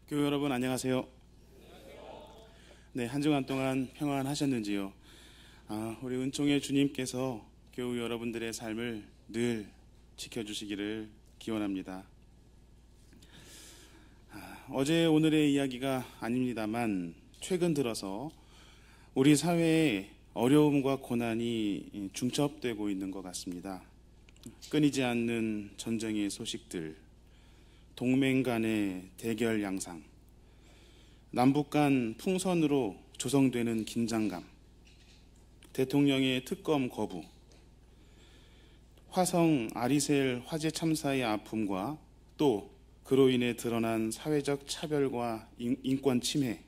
교회 여러분 안녕하세요. 네, 한 주간 동안 평안하셨는지요? 우리 은총의 주님께서 교회 여러분들의 삶을 늘 지켜주시기를 기원합니다. 어제 오늘의 이야기가 아닙니다만 최근 들어서 우리 사회에 어려움과 고난이 중첩되고 있는 것 같습니다. 끊이지 않는 전쟁의 소식들, 동맹 간의 대결 양상, 남북 간 풍선으로 조성되는 긴장감, 대통령의 특검 거부, 화성 아리셀 화재 참사의 아픔과 또 그로 인해 드러난 사회적 차별과 인권 침해,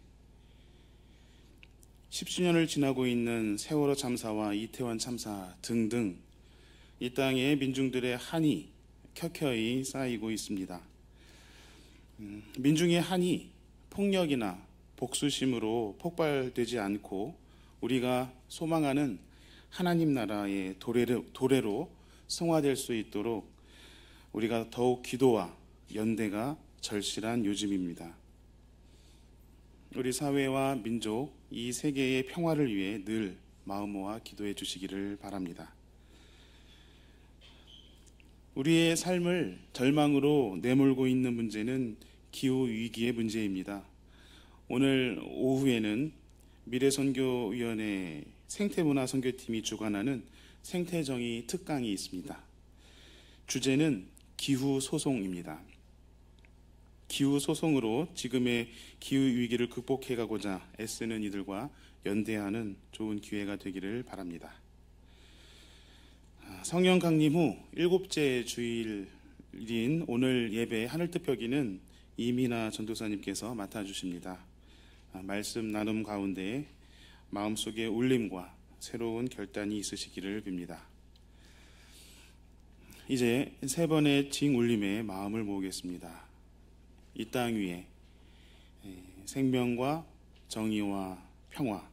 10주년을 지나고 있는 세월호 참사와 이태원 참사 등등 이 땅에 민중들의 한이 켜켜이 쌓이고 있습니다. 민중의 한이 폭력이나 복수심으로 폭발되지 않고 우리가 소망하는 하나님 나라의 도래로 승화될 수 있도록 우리가 더욱 기도와 연대가 절실한 요즘입니다. 우리 사회와 민족, 이 세계의 평화를 위해 늘 마음 모아 기도해 주시기를 바랍니다. 우리의 삶을 절망으로 내몰고 있는 문제는 기후위기의 문제입니다. 오늘 오후에는 미래선교위원회 생태문화선교팀이 주관하는 생태정의 특강이 있습니다. 주제는 기후소송입니다. 기후소송으로 지금의 기후위기를 극복해가고자 애쓰는 이들과 연대하는 좋은 기회가 되기를 바랍니다. 성령 강림 후 7째 주일인 오늘 예배 하늘뜻표기는 이민아 전도사님께서 맡아주십니다. 말씀 나눔 가운데 마음속의 울림과 새로운 결단이 있으시기를 빕니다. 이제 세 번의 징울림에 마음을 모으겠습니다. 이 땅 위에 생명과 정의와 평화,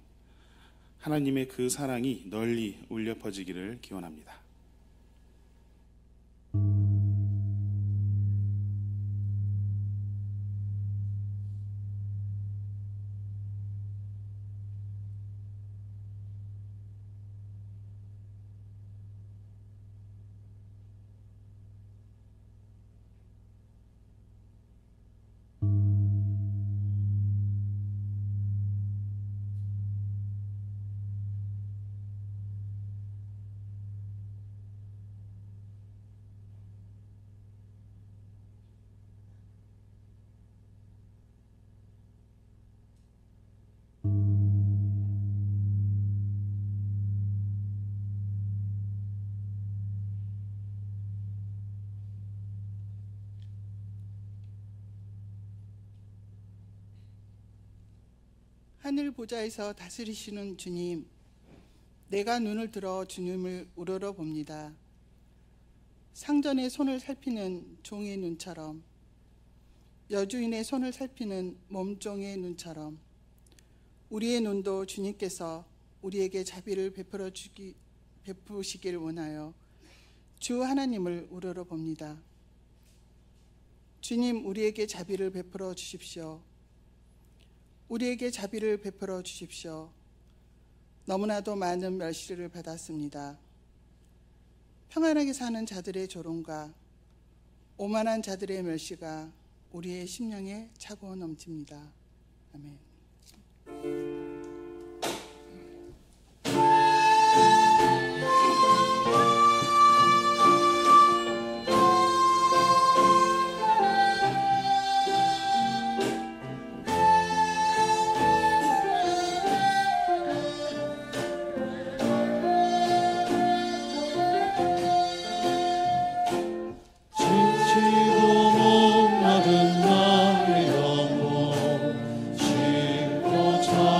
하나님의 그 사랑이 널리 울려 퍼지기를 기원합니다. 하늘 보좌에서 다스리시는 주님, 내가 눈을 들어 주님을 우러러 봅니다. 상전의 손을 살피는 종의 눈처럼, 여주인의 손을 살피는 몸종의 눈처럼 우리의 눈도 주님께서 우리에게 자비를 베푸시길 원하여 주 하나님을 우러러 봅니다. 주님, 우리에게 자비를 베풀어 주십시오. 우리에게 자비를 베풀어 주십시오. 너무나도 많은 멸시를 받았습니다. 평안하게 사는 자들의 조롱과 오만한 자들의 멸시가 우리의 심령에 차고 넘칩니다. 아멘. 나의 영혼 쉴고 자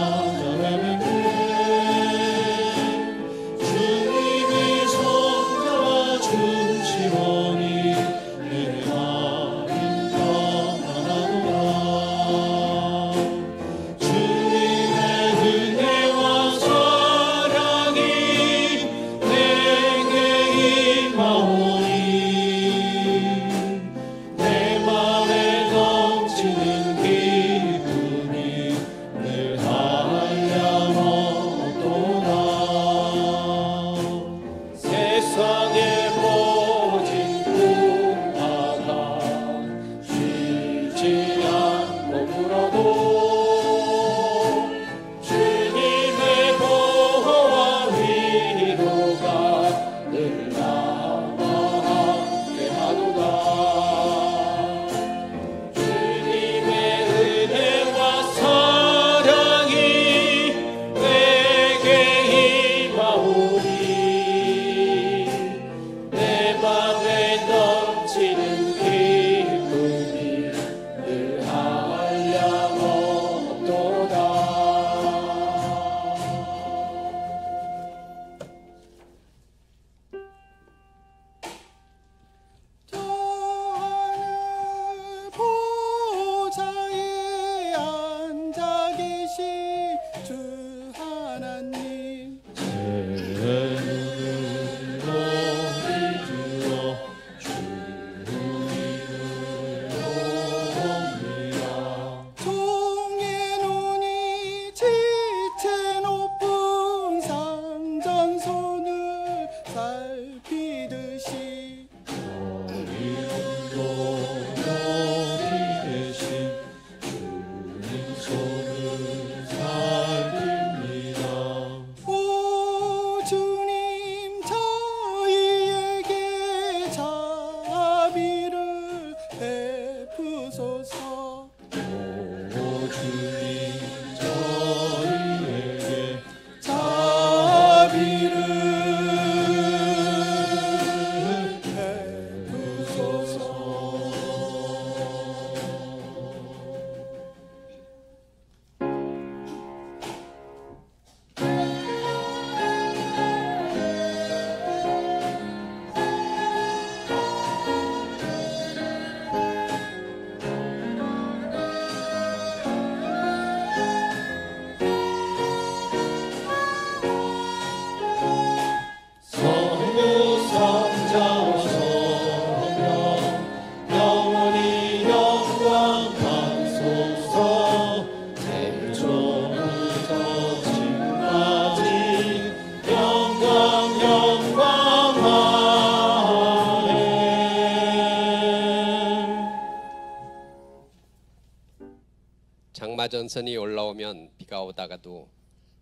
장마전선이 올라오면 비가 오다가도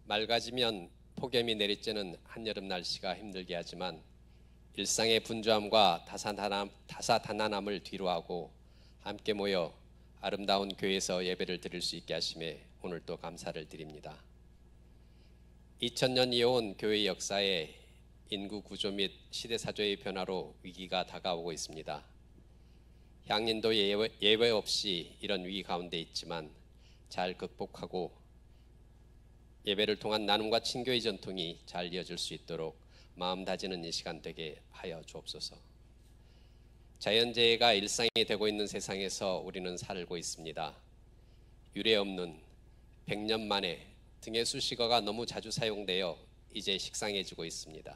맑아지면 폭염이 내리쬐는 한여름 날씨가 힘들게 하지만 일상의 분주함과 다사다난함을 뒤로하고 함께 모여 아름다운 교회에서 예배를 드릴 수 있게 하심에 오늘도 감사를 드립니다. 2000년 이어온 교회 역사에 인구 구조 및 시대사조의 변화로 위기가 다가오고 있습니다. 향년도 예외 없이 이런 위기 가운데 있지만 잘 극복하고 예배를 통한 나눔과 친교의 전통이 잘 이어질 수 있도록 마음 다지는 이 시간 되게 하여 주옵소서. 자연재해가 일상이 되고 있는 세상에서 우리는 살고 있습니다. 유례 없는 100년 만에 등의 수식어가 너무 자주 사용되어 이제 식상해지고 있습니다.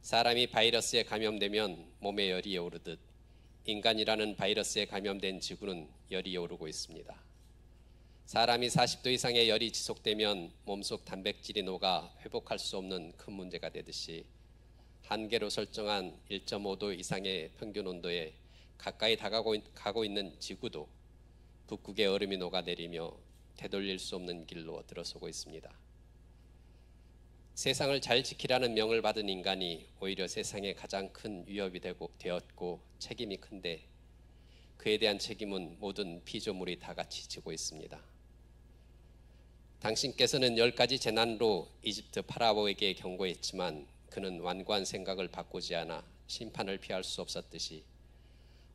사람이 바이러스에 감염되면 몸에 열이 오르듯 인간이라는 바이러스에 감염된 지구는 열이 오르고 있습니다. 사람이 40도 이상의 열이 지속되면 몸속 단백질이 녹아 회복할 수 없는 큰 문제가 되듯이 한계로 설정한 1.5도 이상의 평균 온도에 가까이 가고 있는 지구도 북극의 얼음이 녹아내리며 되돌릴 수 없는 길로 들어서고 있습니다. 세상을 잘 지키라는 명을 받은 인간이 오히려 세상에 가장 큰 위협이 되었고 책임이 큰데 그에 대한 책임은 모든 피조물이 다 같이 지고 있습니다. 당신께서는 10가지 재난으로 이집트 파라오에게 경고했지만 그는 완고한 생각을 바꾸지 않아 심판을 피할 수 없었듯이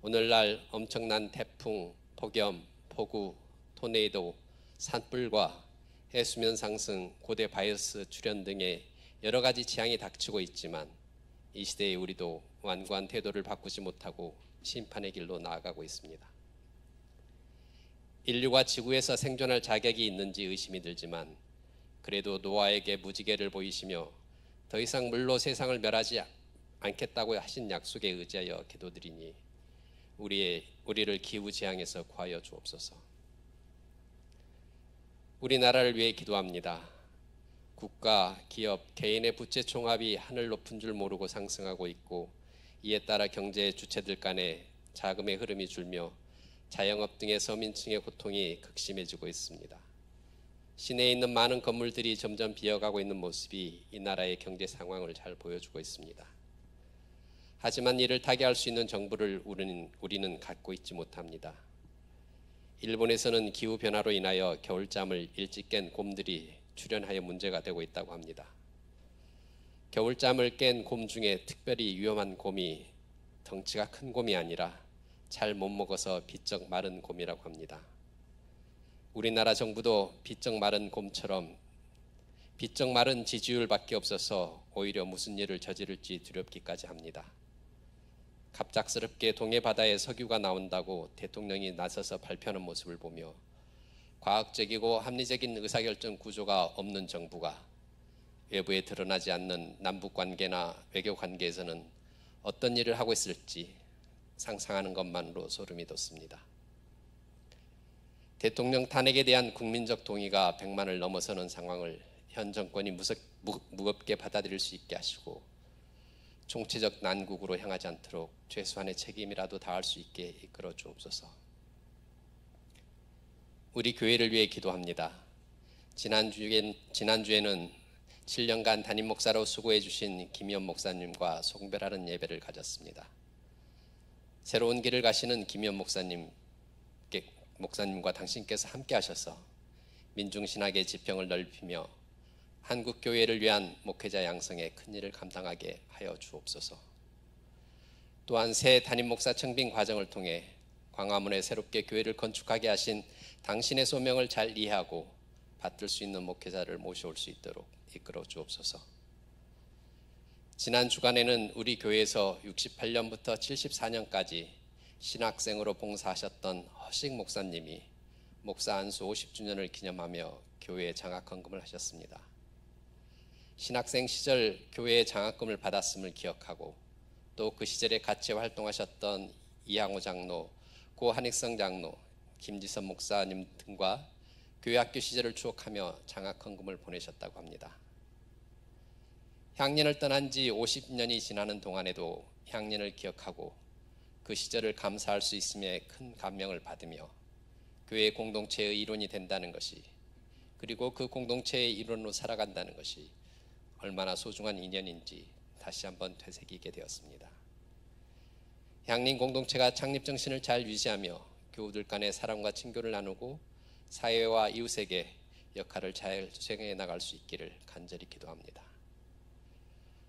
오늘날 엄청난 태풍, 폭염, 폭우, 토네이도, 산불과 해수면 상승, 고대 바이러스 출현 등의 여러 가지 재앙이 닥치고 있지만 이 시대에 우리도 완고한 태도를 바꾸지 못하고 심판의 길로 나아가고 있습니다. 인류가 지구에서 생존할 자격이 있는지 의심이 들지만 그래도 노아에게 무지개를 보이시며 더 이상 물로 세상을 멸하지 않겠다고 하신 약속에 의지하여 기도드리니 우리를 기후재앙에서 구하여 주옵소서. 우리나라를 위해 기도합니다. 국가, 기업, 개인의 부채 총합이 하늘 높은 줄 모르고 상승하고 있고 이에 따라 경제 주체들 간의 자금의 흐름이 줄며 자영업 등의 서민층의 고통이 극심해지고 있습니다. 시내에 있는 많은 건물들이 점점 비어가고 있는 모습이 이 나라의 경제 상황을 잘 보여주고 있습니다. 하지만 이를 타개할 수 있는 정보를 우리는 갖고 있지 못합니다. 일본에서는 기후변화로 인하여 겨울잠을 일찍 깬 곰들이 출현하여 문제가 되고 있다고 합니다. 겨울잠을 깬 곰 중에 특별히 위험한 곰이 덩치가 큰 곰이 아니라 잘 못 먹어서 비쩍 마른 곰이라고 합니다. 우리나라 정부도 비쩍 마른 곰처럼 비쩍 마른 지지율밖에 없어서 오히려 무슨 일을 저지를지 두렵기까지 합니다. 갑작스럽게 동해 바다에 석유가 나온다고 대통령이 나서서 발표하는 모습을 보며 과학적이고 합리적인 의사결정 구조가 없는 정부가 외부에 드러나지 않는 남북관계나 외교관계에서는 어떤 일을 하고 있을지 상상하는 것만으로 소름이 돋습니다. 대통령 탄핵에 대한 국민적 동의가 100만을 넘어서는 상황을 현 정권이 무겁게 받아들일 수 있게 하시고 총체적 난국으로 향하지 않도록 최소한의 책임이라도 다할 수 있게 이끌어 주옵소서. 우리 교회를 위해 기도합니다. 지난주에는 7년간 담임 목사로 수고해 주신 김현 목사님과 송별하는 예배를 가졌습니다. 새로운 길을 가시는 김현 목사님과 당신께서 함께 하셔서 민중신학의 지평을 넓히며 한국교회를 위한 목회자 양성에 큰 일을 감당하게 하여 주옵소서. 또한 새 담임 목사 청빙 과정을 통해 광화문에 새롭게 교회를 건축하게 하신 당신의 소명을 잘 이해하고 받들 수 있는 목회자를 모셔올 수 있도록 이끌어 주옵소서. 지난 주간에는 우리 교회에서 68년부터 74년까지 신학생으로 봉사하셨던 허식 목사님이 목사 안수 50주년을 기념하며 교회에 장학헌금을 하셨습니다. 신학생 시절 교회의 장학금을 받았음을 기억하고 또 그 시절에 같이 활동하셨던 이항호 장로, 고 한익성 장로, 김지선 목사님 등과 교회 학교 시절을 추억하며 장학헌금을 보내셨다고 합니다. 향년을 떠난 지 50년이 지나는 동안에도 향년을 기억하고 그 시절을 감사할 수 있음에 큰 감명을 받으며 교회 공동체의 일원이 된다는 것이, 그리고 그 공동체의 일원으로 살아간다는 것이 얼마나 소중한 인연인지 다시 한번 되새기게 되었습니다. 향림 공동체가 창립 정신을 잘 유지하며 교우들 간의 사랑과 친교를 나누고 사회와 이웃에게 역할을 잘 수행해 나갈 수 있기를 간절히 기도합니다.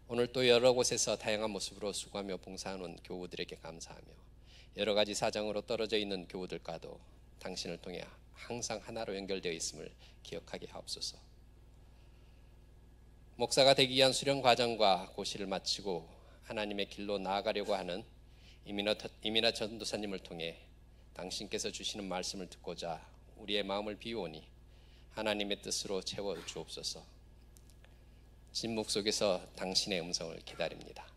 오늘 또 여러 곳에서 다양한 모습으로 수고하며 봉사하는 교우들에게 감사하며 여러 가지 사정으로 떨어져 있는 교우들과도 당신을 통해 항상 하나로 연결되어 있음을 기억하게 하옵소서. 목사가 되기 위한 수련 과정과 고시를 마치고 하나님의 길로 나아가려고 하는 이민아 전도사님을 통해 당신께서 주시는 말씀을 듣고자 우리의 마음을 비우오니 하나님의 뜻으로 채워 주옵소서. 침묵 속에서 당신의 음성을 기다립니다.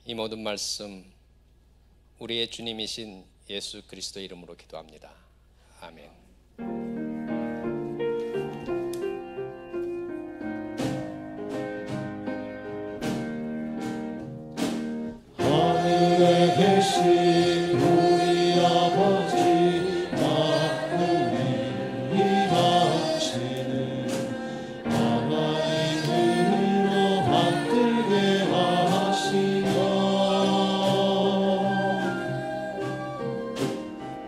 이 모든 말씀 우리의 주님이신 예수 그리스도 이름으로 기도합니다. 아멘. 하늘에 계신 우리 아버지 만군이 당신을 하나님으로 받들게 하시며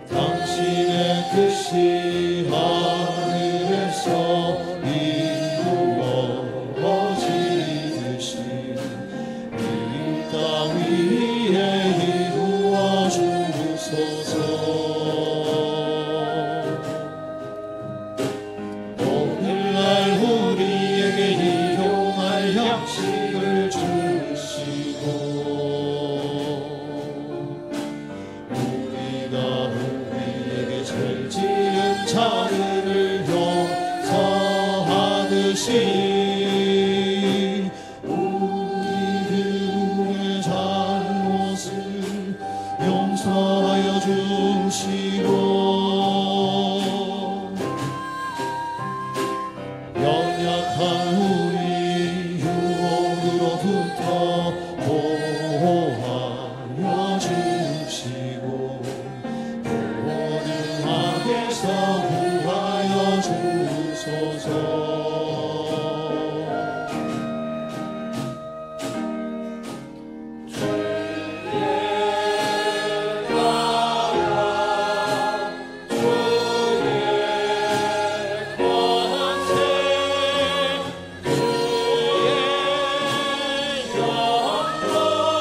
당신의 뜻이 하늘에서 이루어지듯이 이 땅 위에 이루어 주소서. 오늘날 우리에게 일용할 양식을 주시고 우리가 우리에게 죄 지은 자들을 용서하듯이 우리들의 잘못을 용서하여 주시고 연약한 우리 유혹으로부터 보호하여 주시고 모든 악에서 구하여 주소서. 주의 권세, 주의 영광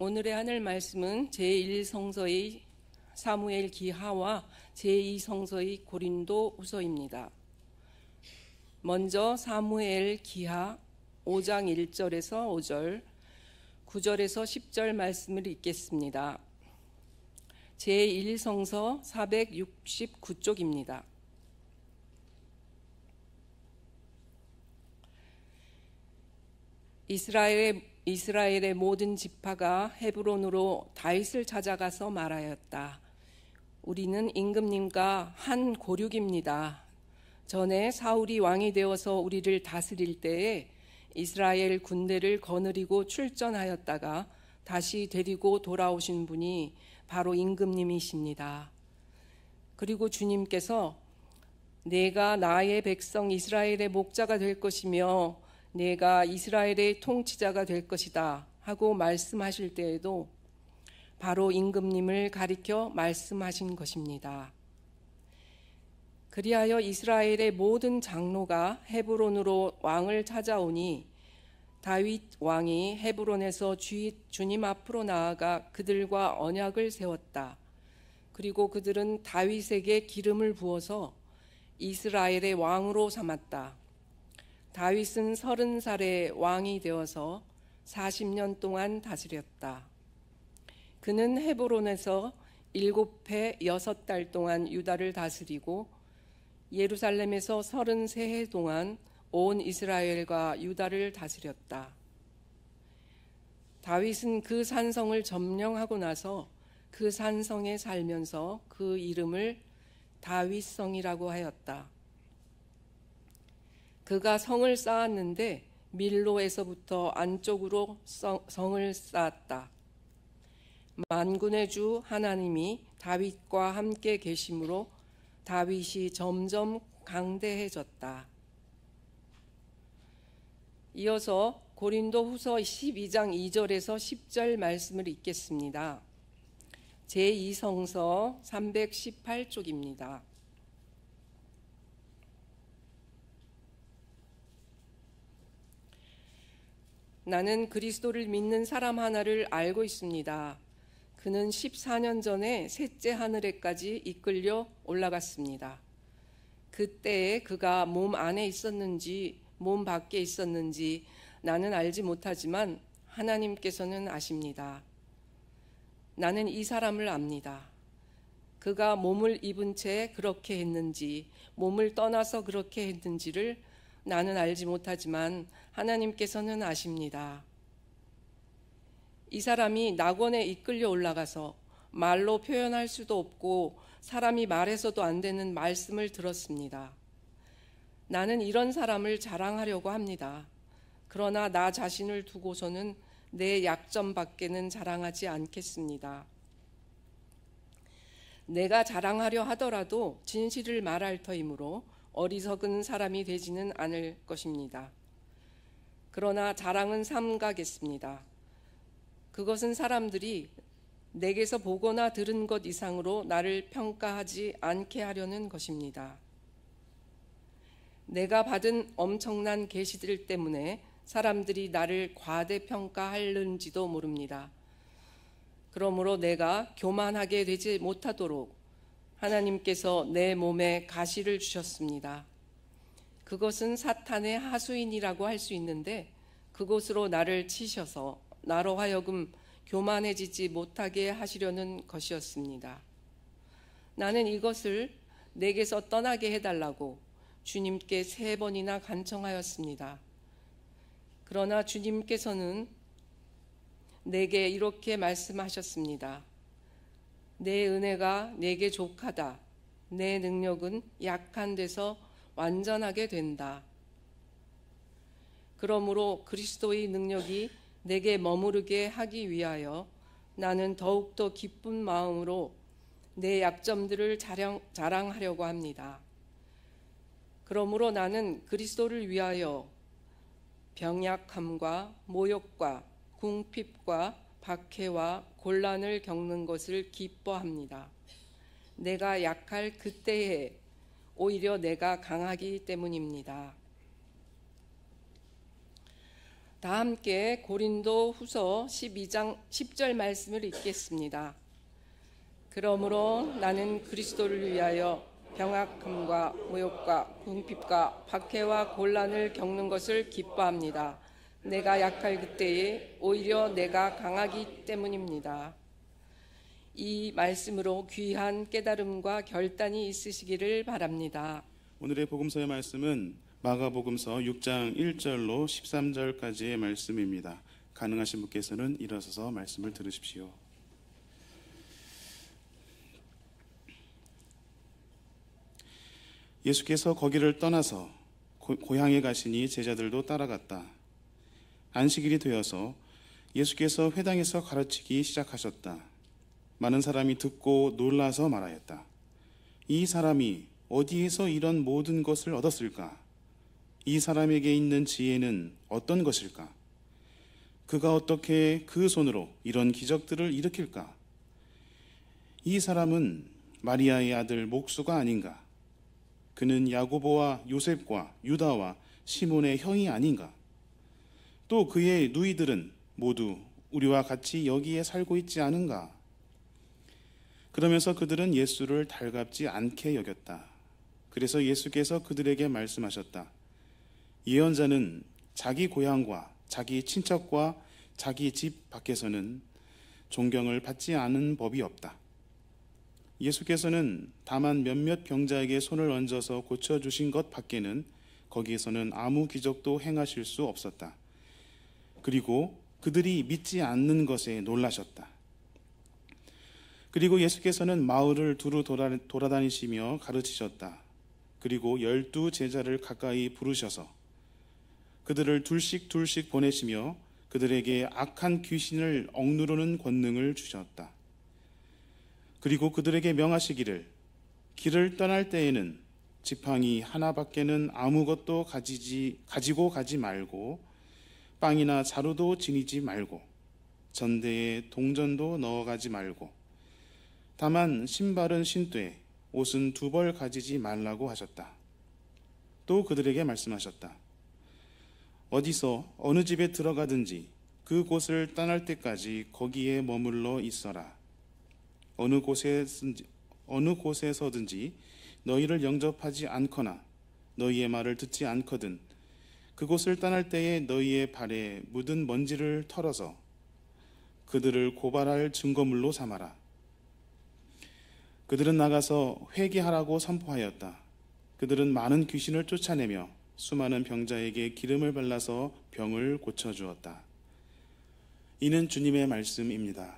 오늘의 하늘 말씀은 제1성서의 사무엘 기하와 제2성서의 고린도 후서입니다. 먼저 사무엘 기하 5장 1절에서 5절, 9절에서 10절 말씀을 읽겠습니다. 제1성서 469쪽입니다. 이스라엘의 모든 지파가 헤브론으로 다윗을 찾아가서 말하였다. 우리는 임금님과 한 고륙입니다. 전에 사울이 왕이 되어서 우리를 다스릴 때에 이스라엘 군대를 거느리고 출전하였다가 다시 데리고 돌아오신 분이 바로 임금님이십니다. 그리고 주님께서 내가 나의 백성 이스라엘의 목자가 될 것이며 내가 이스라엘의 통치자가 될 것이다 하고 말씀하실 때에도 바로 임금님을 가리켜 말씀하신 것입니다. 그리하여 이스라엘의 모든 장로가 헤브론으로 왕을 찾아오니 다윗 왕이 헤브론에서 주님 앞으로 나아가 그들과 언약을 세웠다. 그리고 그들은 다윗에게 기름을 부어서 이스라엘의 왕으로 삼았다. 다윗은 30살에 왕이 되어서 40년 동안 다스렸다. 그는 헤브론에서 7해 6달 동안 유다를 다스리고 예루살렘에서 33해 동안 온 이스라엘과 유다를 다스렸다. 다윗은 그 산성을 점령하고 나서 그 산성에 살면서 그 이름을 다윗성이라고 하였다. 그가 성을 쌓았는데 밀로에서부터 안쪽으로 성을 쌓았다. 만군의 주 하나님이 다윗과 함께 계심으로 다윗이 점점 강대해졌다. 이어서 고린도 후서 12장 2절에서 10절 말씀을 읽겠습니다. 제2성서 318쪽입니다. 나는 그리스도를 믿는 사람 하나를 알고 있습니다. 그는 14년 전에 셋째 하늘에까지 이끌려 올라갔습니다. 그때에 그가 몸 안에 있었는지 몸 밖에 있었는지 나는 알지 못하지만 하나님께서는 아십니다. 나는 이 사람을 압니다. 그가 몸을 입은 채 그렇게 했는지 몸을 떠나서 그렇게 했는지를 나는 알지 못하지만 하나님께서는 아십니다. 이 사람이 낙원에 이끌려 올라가서 말로 표현할 수도 없고 사람이 말해서도 안 되는 말씀을 들었습니다. 나는 이런 사람을 자랑하려고 합니다. 그러나 나 자신을 두고서는 내 약점밖에는 자랑하지 않겠습니다. 내가 자랑하려 하더라도 진실을 말할 터이므로 어리석은 사람이 되지는 않을 것입니다. 그러나 자랑은 삼가겠습니다. 그것은 사람들이 내게서 보거나 들은 것 이상으로 나를 평가하지 않게 하려는 것입니다. 내가 받은 엄청난 계시들 때문에 사람들이 나를 과대평가하는지도 모릅니다. 그러므로 내가 교만하게 되지 못하도록 하나님께서 내 몸에 가시를 주셨습니다. 그것은 사탄의 하수인이라고 할 수 있는데 그곳으로 나를 치셔서 나로 하여금 교만해지지 못하게 하시려는 것이었습니다. 나는 이것을 내게서 떠나게 해달라고 주님께 3번이나 간청하였습니다. 그러나 주님께서는 내게 이렇게 말씀하셨습니다. 내 은혜가 내게 족하다. 내 능력은 약한 데서 완전하게 된다. 그러므로 그리스도의 능력이 내게 머무르게 하기 위하여 나는 더욱더 기쁜 마음으로 내 약점들을 자랑하려고 합니다. 그러므로 나는 그리스도를 위하여 병약함과 모욕과 궁핍과 박해와 곤란을 겪는 것을 기뻐합니다. 내가 약할 그때에 오히려 내가 강하기 때문입니다. 다 함께 고린도 후서 12장 10절 말씀을 읽겠습니다. 그러므로 나는 그리스도를 위하여 병악함과 모욕과 궁핍과 박해와 곤란을 겪는 것을 기뻐합니다. 내가 약할 그때에 오히려 내가 강하기 때문입니다. 이 말씀으로 귀한 깨달음과 결단이 있으시기를 바랍니다. 오늘의 복음서의 말씀은 마가복음서 6장 1절로 13절까지의 말씀입니다. 가능하신 분께서는 일어서서 말씀을 들으십시오. 예수께서 거기를 떠나서 고향에 가시니 제자들도 따라갔다. 안식일이 되어서 예수께서 회당에서 가르치기 시작하셨다. 많은 사람이 듣고 놀라서 말하였다. 이 사람이 어디에서 이런 모든 것을 얻었을까? 이 사람에게 있는 지혜는 어떤 것일까? 그가 어떻게 그 손으로 이런 기적들을 일으킬까? 이 사람은 마리아의 아들 목수가 아닌가? 그는 야고보와 요셉과 유다와 시몬의 형이 아닌가? 또 그의 누이들은 모두 우리와 같이 여기에 살고 있지 않은가? 그러면서 그들은 예수를 달갑지 않게 여겼다. 그래서 예수께서 그들에게 말씀하셨다. 예언자는 자기 고향과 자기 친척과 자기 집 밖에서는 존경을 받지 않은 법이 없다. 예수께서는 다만 몇몇 병자에게 손을 얹어서 고쳐주신 것 밖에는 거기에서는 아무 기적도 행하실 수 없었다. 그리고 그들이 믿지 않는 것에 놀라셨다. 그리고 예수께서는 마을을 두루 돌아다니시며 가르치셨다. 그리고 12 제자를 가까이 부르셔서 그들을 둘씩 보내시며 그들에게 악한 귀신을 억누르는 권능을 주셨다. 그리고 그들에게 명하시기를 길을 떠날 때에는 지팡이 하나밖에는 아무것도 가지고 가지 말고 빵이나 자루도 지니지 말고 전대에 동전도 넣어가지 말고 다만 신발은 신되 옷은 2벌 가지지 말라고 하셨다. 또 그들에게 말씀하셨다. 어디서 어느 집에 들어가든지 그 곳을 떠날 때까지 거기에 머물러 있어라. 어느 곳에서든지 너희를 영접하지 않거나 너희의 말을 듣지 않거든 그곳을 떠날 때에 너희의 발에 묻은 먼지를 털어서 그들을 고발할 증거물로 삼아라. 그들은 나가서 회개하라고 선포하였다. 그들은 많은 귀신을 쫓아내며 수많은 병자에게 기름을 발라서 병을 고쳐주었다. 이는 주님의 말씀입니다.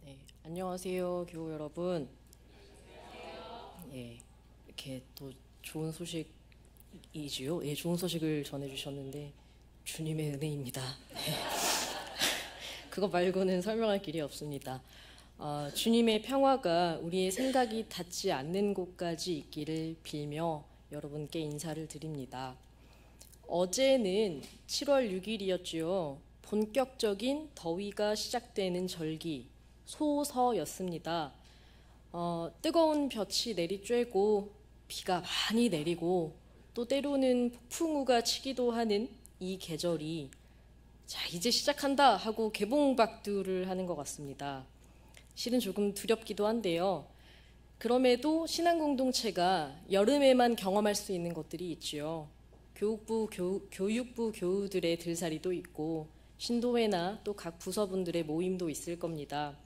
네, 안녕하세요, 교우 여러분. 예, 이렇게 또 좋은 소식이지요. 예, 좋은 소식을 전해주셨는데 주님의 은혜입니다. 그거 말고는 설명할 길이 없습니다. 주님의 평화가 우리의 생각이 닿지 않는 곳까지 있기를 빌며 여러분께 인사를 드립니다. 어제는 7월 6일이었지요. 본격적인 더위가 시작되는 절기, 소서였습니다. 뜨거운 볕이 내리쬐고 비가 많이 내리고 또 때로는 폭풍우가 치기도 하는 이 계절이 자 이제 시작한다 하고 개봉박두를 하는 것 같습니다. 실은 조금 두렵기도 한데요. 그럼에도 신앙공동체가 여름에만 경험할 수 있는 것들이 있지요. 교육부 교우들의 들살이도 있고 신도회나 또 각 부서분들의 모임도 있을 겁니다.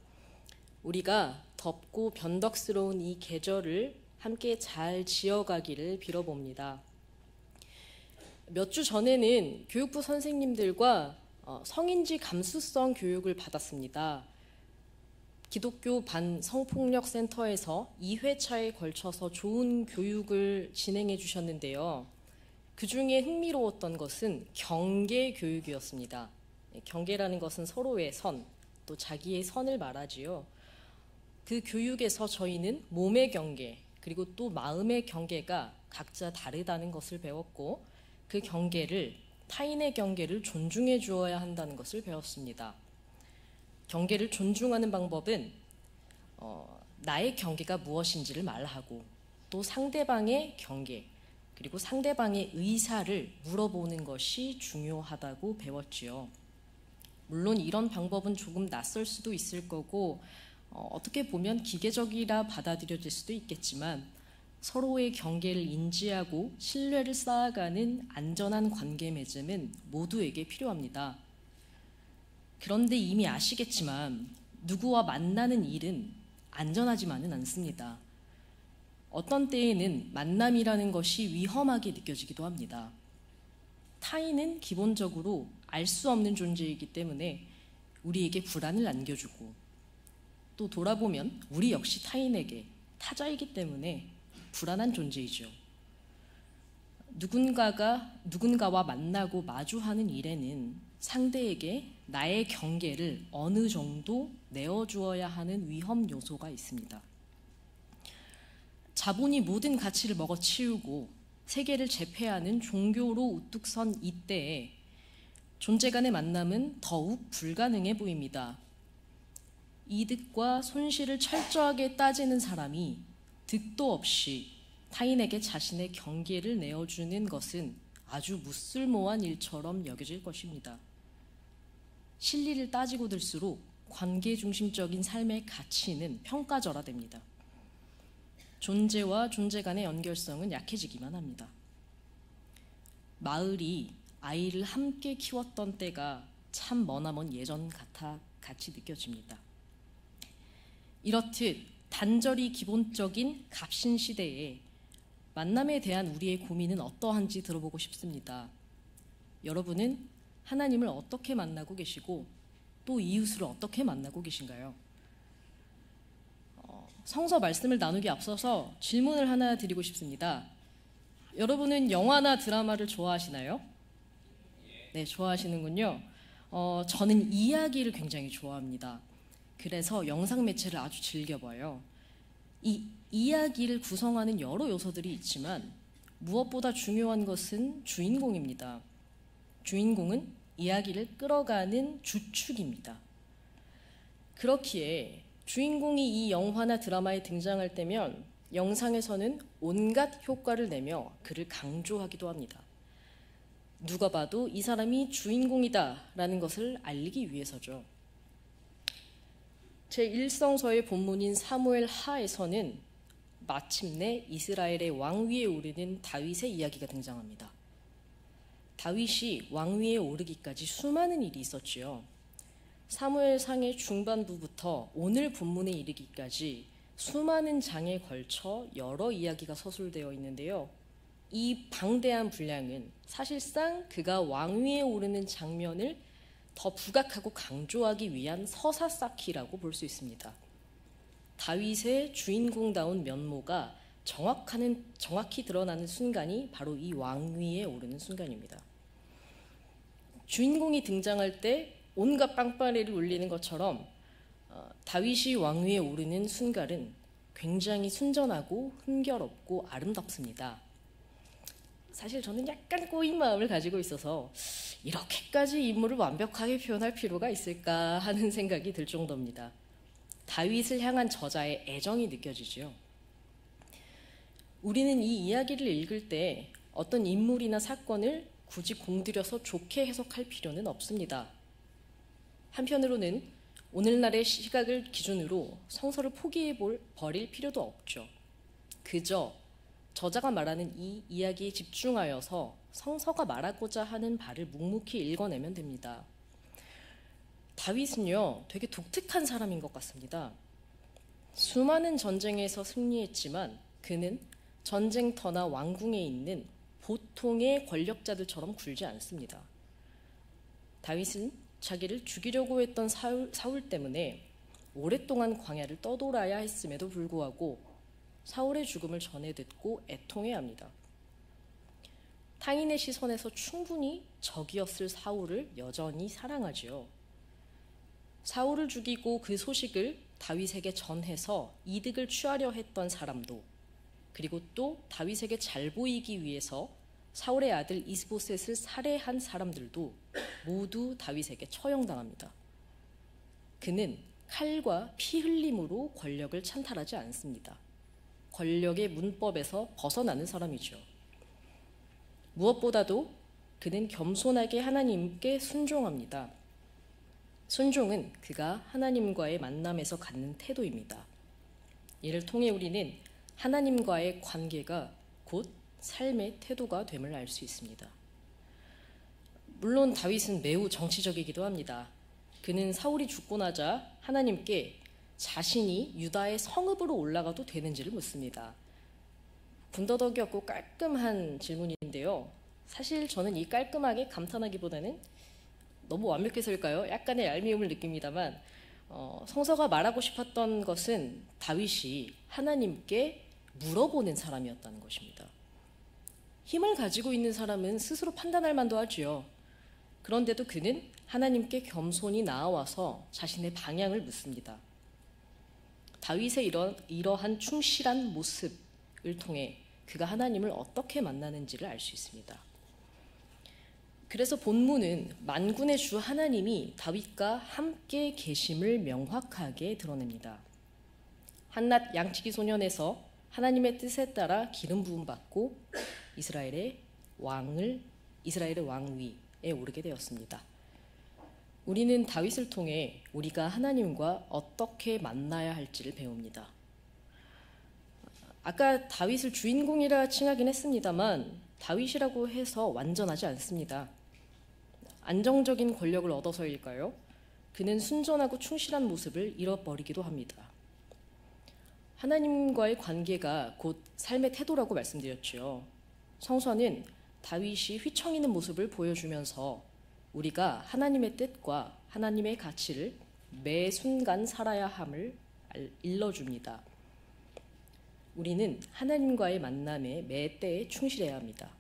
우리가 덥고 변덕스러운 이 계절을 함께 잘 지어가기를 빌어봅니다. 몇 주 전에는 교육부 선생님들과 성인지 감수성 교육을 받았습니다. 기독교 반성폭력센터에서 2회차에 걸쳐서 좋은 교육을 진행해 주셨는데요. 그 중에 흥미로웠던 것은 경계 교육이었습니다. 경계라는 것은 서로의 선, 또 자기의 선을 말하지요. 그 교육에서 저희는 몸의 경계, 그리고 또 마음의 경계가 각자 다르다는 것을 배웠고 그 경계를, 타인의 경계를 존중해 주어야 한다는 것을 배웠습니다. 경계를 존중하는 방법은 나의 경계가 무엇인지를 말하고 또 상대방의 경계, 그리고 상대방의 의사를 물어보는 것이 중요하다고 배웠지요. 물론 이런 방법은 조금 낯설 수도 있을 거고 어떻게 보면 기계적이라 받아들여질 수도 있겠지만 서로의 경계를 인지하고 신뢰를 쌓아가는 안전한 관계 맺음은 모두에게 필요합니다. 그런데 이미 아시겠지만 누구와 만나는 일은 안전하지만은 않습니다. 어떤 때에는 만남이라는 것이 위험하게 느껴지기도 합니다. 타인은 기본적으로 알 수 없는 존재이기 때문에 우리에게 불안을 안겨주고 또 돌아보면 우리 역시 타인에게 타자이기 때문에 불안한 존재이죠. 누군가와 만나고 마주하는 일에는 상대에게 나의 경계를 어느 정도 내어주어야 하는 위험 요소가 있습니다. 자본이 모든 가치를 먹어치우고 세계를 제패하는 종교로 우뚝 선 이때에 존재 간의 만남은 더욱 불가능해 보입니다. 이득과 손실을 철저하게 따지는 사람이 득도 없이 타인에게 자신의 경계를 내어주는 것은 아주 무쓸모한 일처럼 여겨질 것입니다. 실리를 따지고 들수록 관계 중심적인 삶의 가치는 평가절하됩니다. 존재와 존재 간의 연결성은 약해지기만 합니다. 마을이 아이를 함께 키웠던 때가 참 머나먼 예전 같이 느껴집니다. 이렇듯 단절이 기본적인 갑신 시대에 만남에 대한 우리의 고민은 어떠한지 들어보고 싶습니다. 여러분은 하나님을 어떻게 만나고 계시고 또 이웃을 어떻게 만나고 계신가요? 성서 말씀을 나누기 앞서서 질문을 하나 드리고 싶습니다. 여러분은 영화나 드라마를 좋아하시나요? 네, 좋아하시는군요. 저는 이야기를 굉장히 좋아합니다. 그래서 영상 매체를 아주 즐겨봐요. 이 이야기를 구성하는 여러 요소들이 있지만 무엇보다 중요한 것은 주인공입니다. 주인공은 이야기를 끌어가는 주축입니다. 그렇기에 주인공이 이 영화나 드라마에 등장할 때면 영상에서는 온갖 효과를 내며 그를 강조하기도 합니다. 누가 봐도 이 사람이 주인공이다라는 것을 알리기 위해서죠. 제1성서의 본문인 사무엘 하에서는 마침내 이스라엘의 왕위에 오르는 다윗의 이야기가 등장합니다. 다윗이 왕위에 오르기까지 수많은 일이 있었지요. 사무엘상의 중반부부터 오늘 본문에 이르기까지 수많은 장에 걸쳐 여러 이야기가 서술되어 있는데요. 이 방대한 분량은 사실상 그가 왕위에 오르는 장면을 더 부각하고 강조하기 위한 서사 쌓기라고 볼 수 있습니다. 다윗의 주인공다운 면모가 정확히 드러나는 순간이 바로 이 왕위에 오르는 순간입니다. 주인공이 등장할 때 온갖 빵빠레를 울리는 것처럼 다윗이 왕위에 오르는 순간은 굉장히 순전하고 흥겨롭고 아름답습니다. 사실 저는 약간 꼬인 마음을 가지고 있어서 이렇게까지 인물을 완벽하게 표현할 필요가 있을까 하는 생각이 들 정도입니다. 다윗을 향한 저자의 애정이 느껴지죠. 우리는 이 이야기를 읽을 때 어떤 인물이나 사건을 굳이 공들여서 좋게 해석할 필요는 없습니다. 한편으로는 오늘날의 시각을 기준으로 성서를 포기해버릴 필요도 없죠. 그저 저자가 말하는 이 이야기에 집중하여서 성서가 말하고자 하는 바를 묵묵히 읽어내면 됩니다. 다윗은요, 되게 독특한 사람인 것 같습니다. 수많은 전쟁에서 승리했지만 그는 전쟁터나 왕궁에 있는 보통의 권력자들처럼 굴지 않습니다. 다윗은 자기를 죽이려고 했던 사울 때문에 오랫동안 광야를 떠돌아야 했음에도 불구하고 사울의 죽음을 전해 듣고 애통해야 합니다. 타인의 시선에서 충분히 적이었을 사울을 여전히 사랑하지요. 사울을 죽이고 그 소식을 다윗에게 전해서 이득을 취하려 했던 사람도, 그리고 또 다윗에게 잘 보이기 위해서 사울의 아들 이스보셋을 살해한 사람들도 모두 다윗에게 처형당합니다. 그는 칼과 피 흘림으로 권력을 찬탈하지 않습니다. 권력의 문법에서 벗어나는 사람이죠. 무엇보다도 그는 겸손하게 하나님께 순종합니다. 순종은 그가 하나님과의 만남에서 갖는 태도입니다. 이를 통해 우리는 하나님과의 관계가 곧 삶의 태도가 됨을 알 수 있습니다. 물론 다윗은 매우 정치적이기도 합니다. 그는 사울이 죽고 나자 하나님께 자신이 유다의 성읍으로 올라가도 되는지를 묻습니다. 군더더기 없고 깔끔한 질문인데요. 사실 저는 이 깔끔하게 감탄하기보다는 너무 완벽해서일까요? 약간의 얄미움을 느낍니다만 성서가 말하고 싶었던 것은 다윗이 하나님께 물어보는 사람이었다는 것입니다. 힘을 가지고 있는 사람은 스스로 판단할 만도 하지요. 그런데도 그는 하나님께 겸손히 나아와서 자신의 방향을 묻습니다. 다윗의 이러한 충실한 모습을 통해 그가 하나님을 어떻게 만나는지를 알 수 있습니다. 그래서 본문은 만군의 주 하나님이 다윗과 함께 계심을 명확하게 드러냅니다. 한낱 양치기 소년에서 하나님의 뜻에 따라 기름 부음 받고 이스라엘의 왕위에 오르게 되었습니다. 우리는 다윗을 통해 우리가 하나님과 어떻게 만나야 할지를 배웁니다. 아까 다윗을 주인공이라 칭하긴 했습니다만 다윗이라고 해서 완전하지 않습니다. 안정적인 권력을 얻어서일까요? 그는 순전하고 충실한 모습을 잃어버리기도 합니다. 하나님과의 관계가 곧 삶의 태도라고 말씀드렸죠. 성서는 다윗이 휘청이는 모습을 보여주면서 우리가 하나님의 뜻과 하나님의 가치를 매 순간 살아야 함을 일러줍니다. 우리는 하나님과의 만남에 매 때에 충실해야 합니다.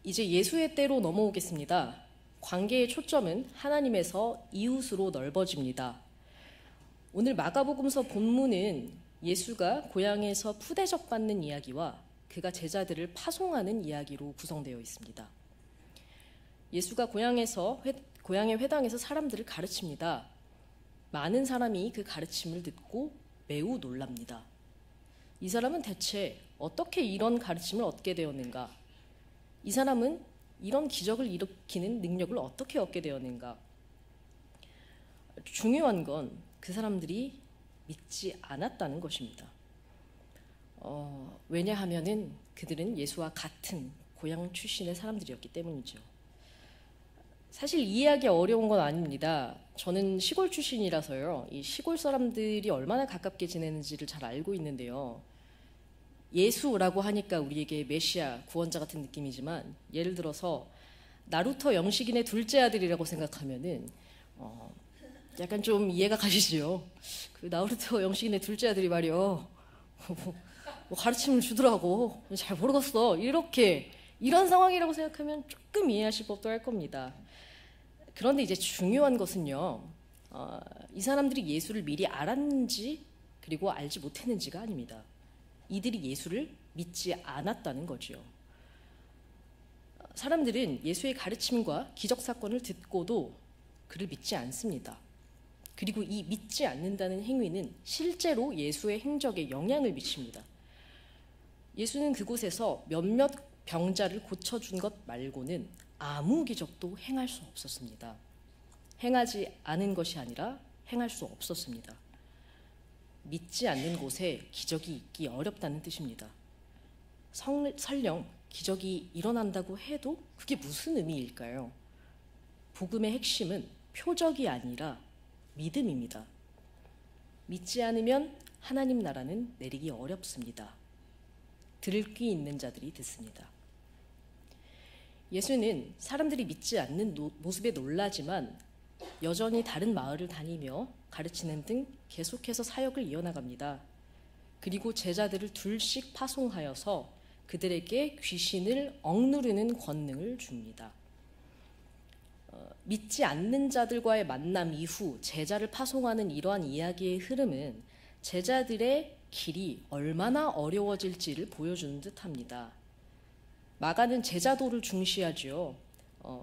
이제 예수의 때로 넘어오겠습니다. 관계의 초점은 하나님에서 이웃으로 넓어집니다. 오늘 마가복음서 본문은 예수가 고향에서 푸대접받는 이야기와 그가 제자들을 파송하는 이야기로 구성되어 있습니다. 예수가 고향의 회당에서 사람들을 가르칩니다. 많은 사람이 그 가르침을 듣고 매우 놀랍니다. 이 사람은 대체 어떻게 이런 가르침을 얻게 되었는가? 이 사람은 이런 기적을 일으키는 능력을 어떻게 얻게 되었는가? 중요한 건 그 사람들이 믿지 않았다는 것입니다. 왜냐하면은 그들은 예수와 같은 고향 출신의 사람들이었기 때문이죠. 사실 이해하기 어려운 건 아닙니다. 저는 시골 출신이라서요. 이 시골 사람들이 얼마나 가깝게 지내는지를 잘 알고 있는데요. 예수라고 하니까 우리에게 메시아, 구원자 같은 느낌이지만 예를 들어서 나루토 영식인의 둘째 아들이라고 생각하면은 약간 좀 이해가 가시죠. 그 나루토 영식인의 둘째 아들이 말이요. 뭐 가르침을 주더라고. 잘 모르겠어. 이런 상황이라고 생각하면 조금 이해하실 법도 할 겁니다. 그런데 이제 중요한 것은요. 이 사람들이 예수를 미리 알았는지 그리고 알지 못했는지가 아닙니다. 이들이 예수를 믿지 않았다는 거죠. 사람들은 예수의 가르침과 기적사건을 듣고도 그를 믿지 않습니다. 그리고 이 믿지 않는다는 행위는 실제로 예수의 행적에 영향을 미칩니다. 예수는 그곳에서 몇몇 병자를 고쳐준 것 말고는 아무 기적도 행할 수 없었습니다. 행하지 않은 것이 아니라 행할 수 없었습니다. 믿지 않는 곳에 기적이 있기 어렵다는 뜻입니다. 설령 기적이 일어난다고 해도 그게 무슨 의미일까요? 복음의 핵심은 표적이 아니라 믿음입니다. 믿지 않으면 하나님 나라는 내리기 어렵습니다. 들을 귀 있는 자들이 듣습니다. 예수는 사람들이 믿지 않는 모습에 놀라지만 여전히 다른 마을을 다니며 가르치는 등 계속해서 사역을 이어나갑니다. 그리고 제자들을 둘씩 파송하여서 그들에게 귀신을 억누르는 권능을 줍니다. 믿지 않는 자들과의 만남 이후 제자를 파송하는 이러한 이야기의 흐름은 제자들의 길이 얼마나 어려워질지를 보여주는 듯합니다. 마가는 제자도를 중시하죠.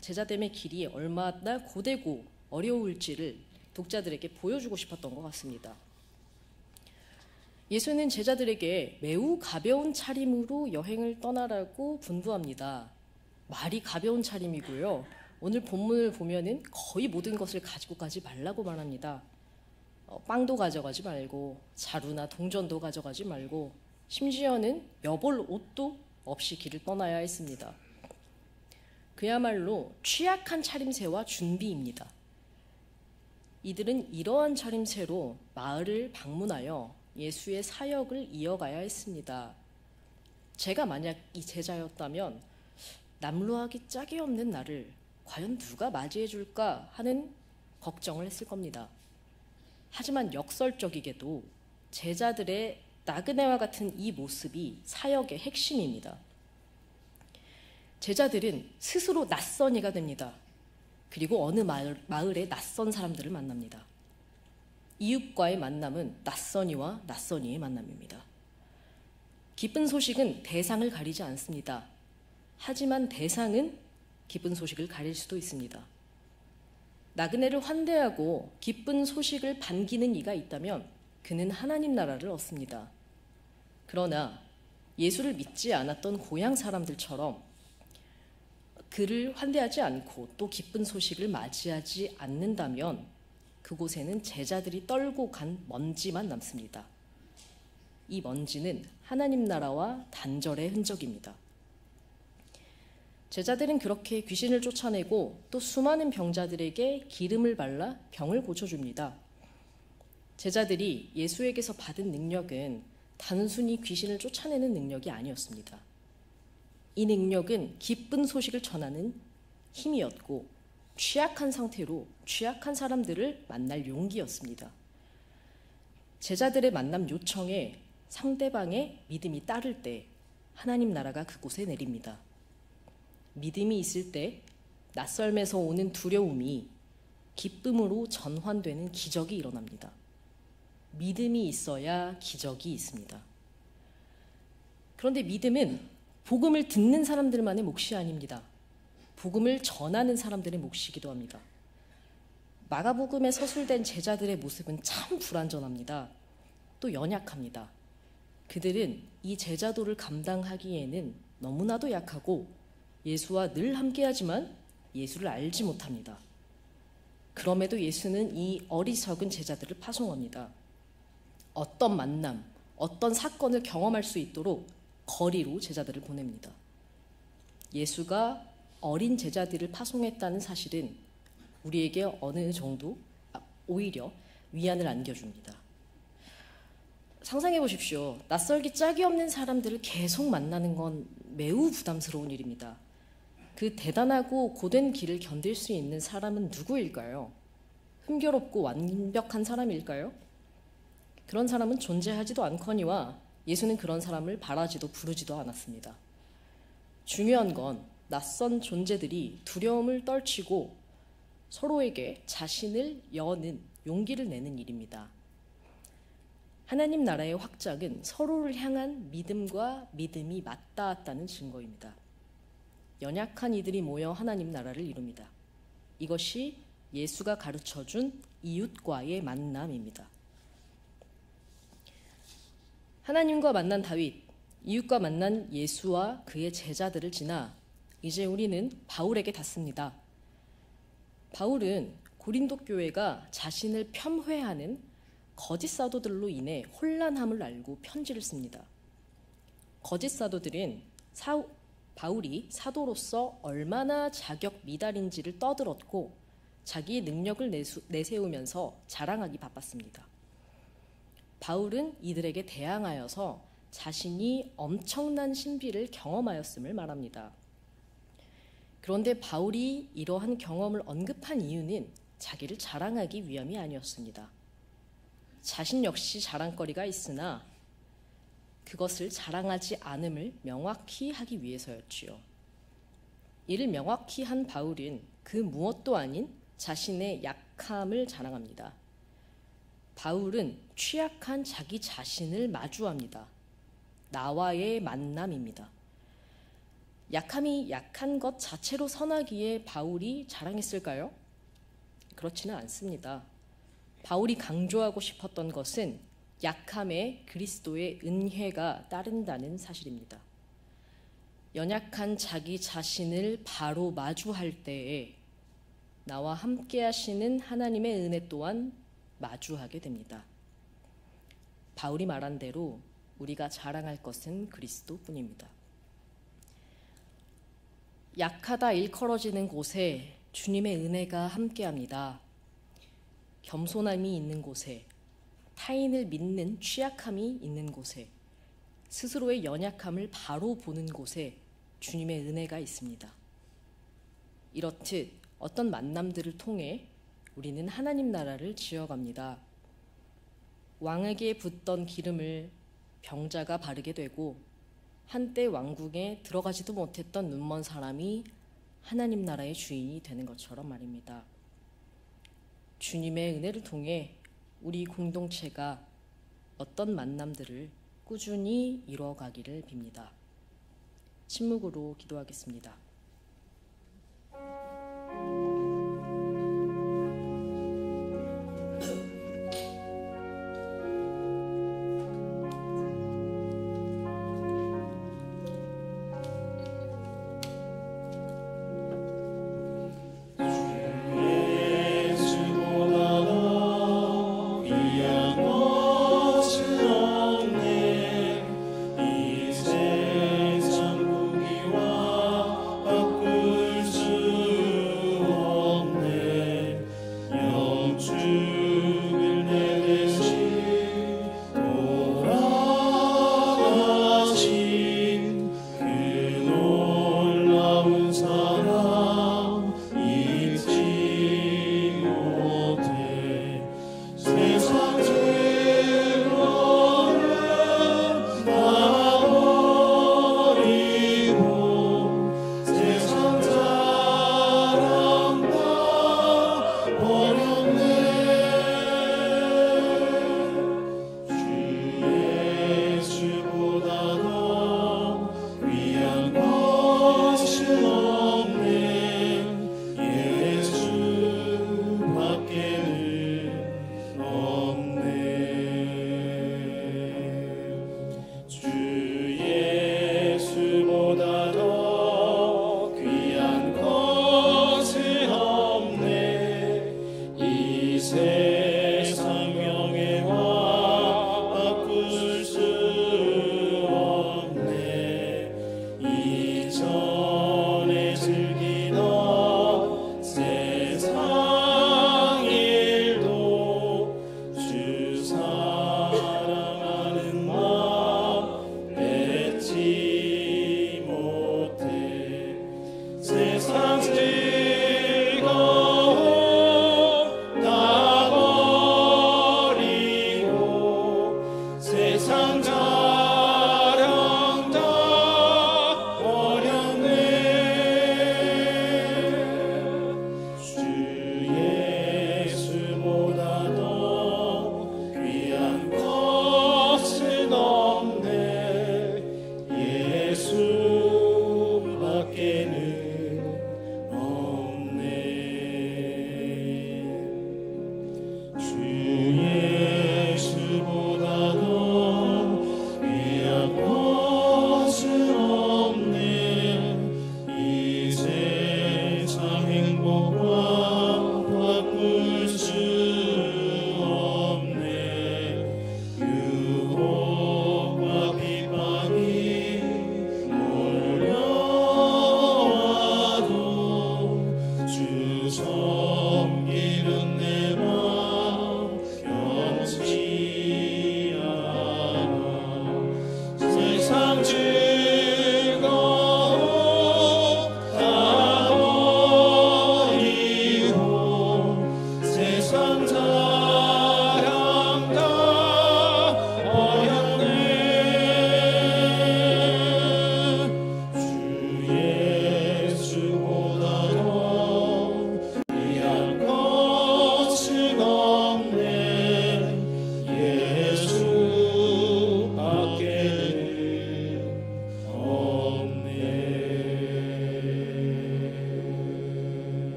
제자됨의 길이 얼마나 고되고 어려울지를 독자들에게 보여주고 싶었던 것 같습니다. 예수는 제자들에게 매우 가벼운 차림으로 여행을 떠나라고 분부합니다. 말이 가벼운 차림이고요. 오늘 본문을 보면은 거의 모든 것을 가지고 가지 말라고 말합니다. 빵도 가져가지 말고 자루나 동전도 가져가지 말고 심지어는 여벌 옷도 없이 길을 떠나야 했습니다. 그야말로 취약한 차림새와 준비입니다. 이들은 이러한 차림새로 마을을 방문하여 예수의 사역을 이어가야 했습니다. 제가 만약 이 제자였다면 남루하기 짝이 없는 나를 과연 누가 맞이해 줄까 하는 걱정을 했을 겁니다. 하지만 역설적이게도 제자들의 나그네와 같은 이 모습이 사역의 핵심입니다. 제자들은 스스로 낯선 이가 됩니다. 그리고 어느 마을에 낯선 사람들을 만납니다. 이웃과의 만남은 낯선 이와 낯선 이의 만남입니다. 기쁜 소식은 대상을 가리지 않습니다. 하지만 대상은 기쁜 소식을 가릴 수도 있습니다. 나그네를 환대하고 기쁜 소식을 반기는 이가 있다면 그는 하나님 나라를 얻습니다. 그러나 예수를 믿지 않았던 고향 사람들처럼 그를 환대하지 않고 또 기쁜 소식을 맞이하지 않는다면 그곳에는 제자들이 떨고 간 먼지만 남습니다. 이 먼지는 하나님 나라와 단절의 흔적입니다. 제자들은 그렇게 귀신을 쫓아내고 또 수많은 병자들에게 기름을 발라 병을 고쳐줍니다. 제자들이 예수에게서 받은 능력은 단순히 귀신을 쫓아내는 능력이 아니었습니다. 이 능력은 기쁜 소식을 전하는 힘이었고 취약한 상태로 취약한 사람들을 만날 용기였습니다. 제자들의 만남 요청에 상대방의 믿음이 따를 때 하나님 나라가 그곳에 내립니다. 믿음이 있을 때 낯설면서 오는 두려움이 기쁨으로 전환되는 기적이 일어납니다. 믿음이 있어야 기적이 있습니다. 그런데 믿음은 복음을 듣는 사람들만의 몫이 아닙니다. 복음을 전하는 사람들의 몫이기도 합니다. 마가복음에 서술된 제자들의 모습은 참 불완전합니다. 또 연약합니다. 그들은 이 제자도를 감당하기에는 너무나도 약하고 예수와 늘 함께하지만 예수를 알지 못합니다. 그럼에도 예수는 이 어리석은 제자들을 파송합니다. 어떤 만남, 어떤 사건을 경험할 수 있도록 거리로 제자들을 보냅니다. 예수가 어린 제자들을 파송했다는 사실은 우리에게 어느 정도 오히려 위안을 안겨줍니다. 상상해 보십시오. 낯설기 짝이 없는 사람들을 계속 만나는 건 매우 부담스러운 일입니다. 그 대단하고 고된 길을 견딜 수 있는 사람은 누구일까요? 힘겹고 완벽한 사람일까요? 그런 사람은 존재하지도 않거니와 예수는 그런 사람을 바라지도 부르지도 않았습니다. 중요한 건 낯선 존재들이 두려움을 떨치고 서로에게 자신을 여는 용기를 내는 일입니다. 하나님 나라의 확장은 서로를 향한 믿음과 믿음이 맞닿았다는 증거입니다. 연약한 이들이 모여 하나님 나라를 이룹니다. 이것이 예수가 가르쳐준 이웃과의 만남입니다. 하나님과 만난 다윗, 이웃과 만난 예수와 그의 제자들을 지나 이제 우리는 바울에게 닿습니다. 바울은 고린도 교회가 자신을 폄훼하는 거짓 사도들로 인해 혼란함을 알고 편지를 씁니다. 거짓 사도들은 바울이 사도로서 얼마나 자격 미달인지를 떠들었고 자기의 능력을 내세우면서 자랑하기 바빴습니다. 바울은 이들에게 대항하여서 자신이 엄청난 신비를 경험하였음을 말합니다. 그런데 바울이 이러한 경험을 언급한 이유는 자기를 자랑하기 위함이 아니었습니다. 자신 역시 자랑거리가 있으나 그것을 자랑하지 않음을 명확히 하기 위해서였지요. 이를 명확히 한 바울은 그 무엇도 아닌 자신의 약함을 자랑합니다. 바울은 취약한 자기 자신을 마주합니다. 나와의 만남입니다. 약함이 약한 것 자체로 선하기에 바울이 자랑했을까요? 그렇지는 않습니다. 바울이 강조하고 싶었던 것은 약함에 그리스도의 은혜가 따른다는 사실입니다. 연약한 자기 자신을 바로 마주할 때에 나와 함께 하시는 하나님의 은혜 또한 마주하게 됩니다. 바울이 말한 대로 우리가 자랑할 것은 그리스도뿐입니다. 약하다 일컬어지는 곳에 주님의 은혜가 함께합니다. 겸손함이 있는 곳에, 타인을 믿는 취약함이 있는 곳에, 스스로의 연약함을 바로 보는 곳에 주님의 은혜가 있습니다. 이렇듯 어떤 만남들을 통해 우리는 하나님 나라를 지어갑니다. 왕에게 붓던 기름을 병자가 바르게 되고 한때 왕궁에 들어가지도 못했던 눈먼 사람이 하나님 나라의 주인이 되는 것처럼 말입니다. 주님의 은혜를 통해 우리 공동체가 어떤 만남들을 꾸준히 이루어가기를 빕니다. 침묵으로 기도하겠습니다. 세상 부귀와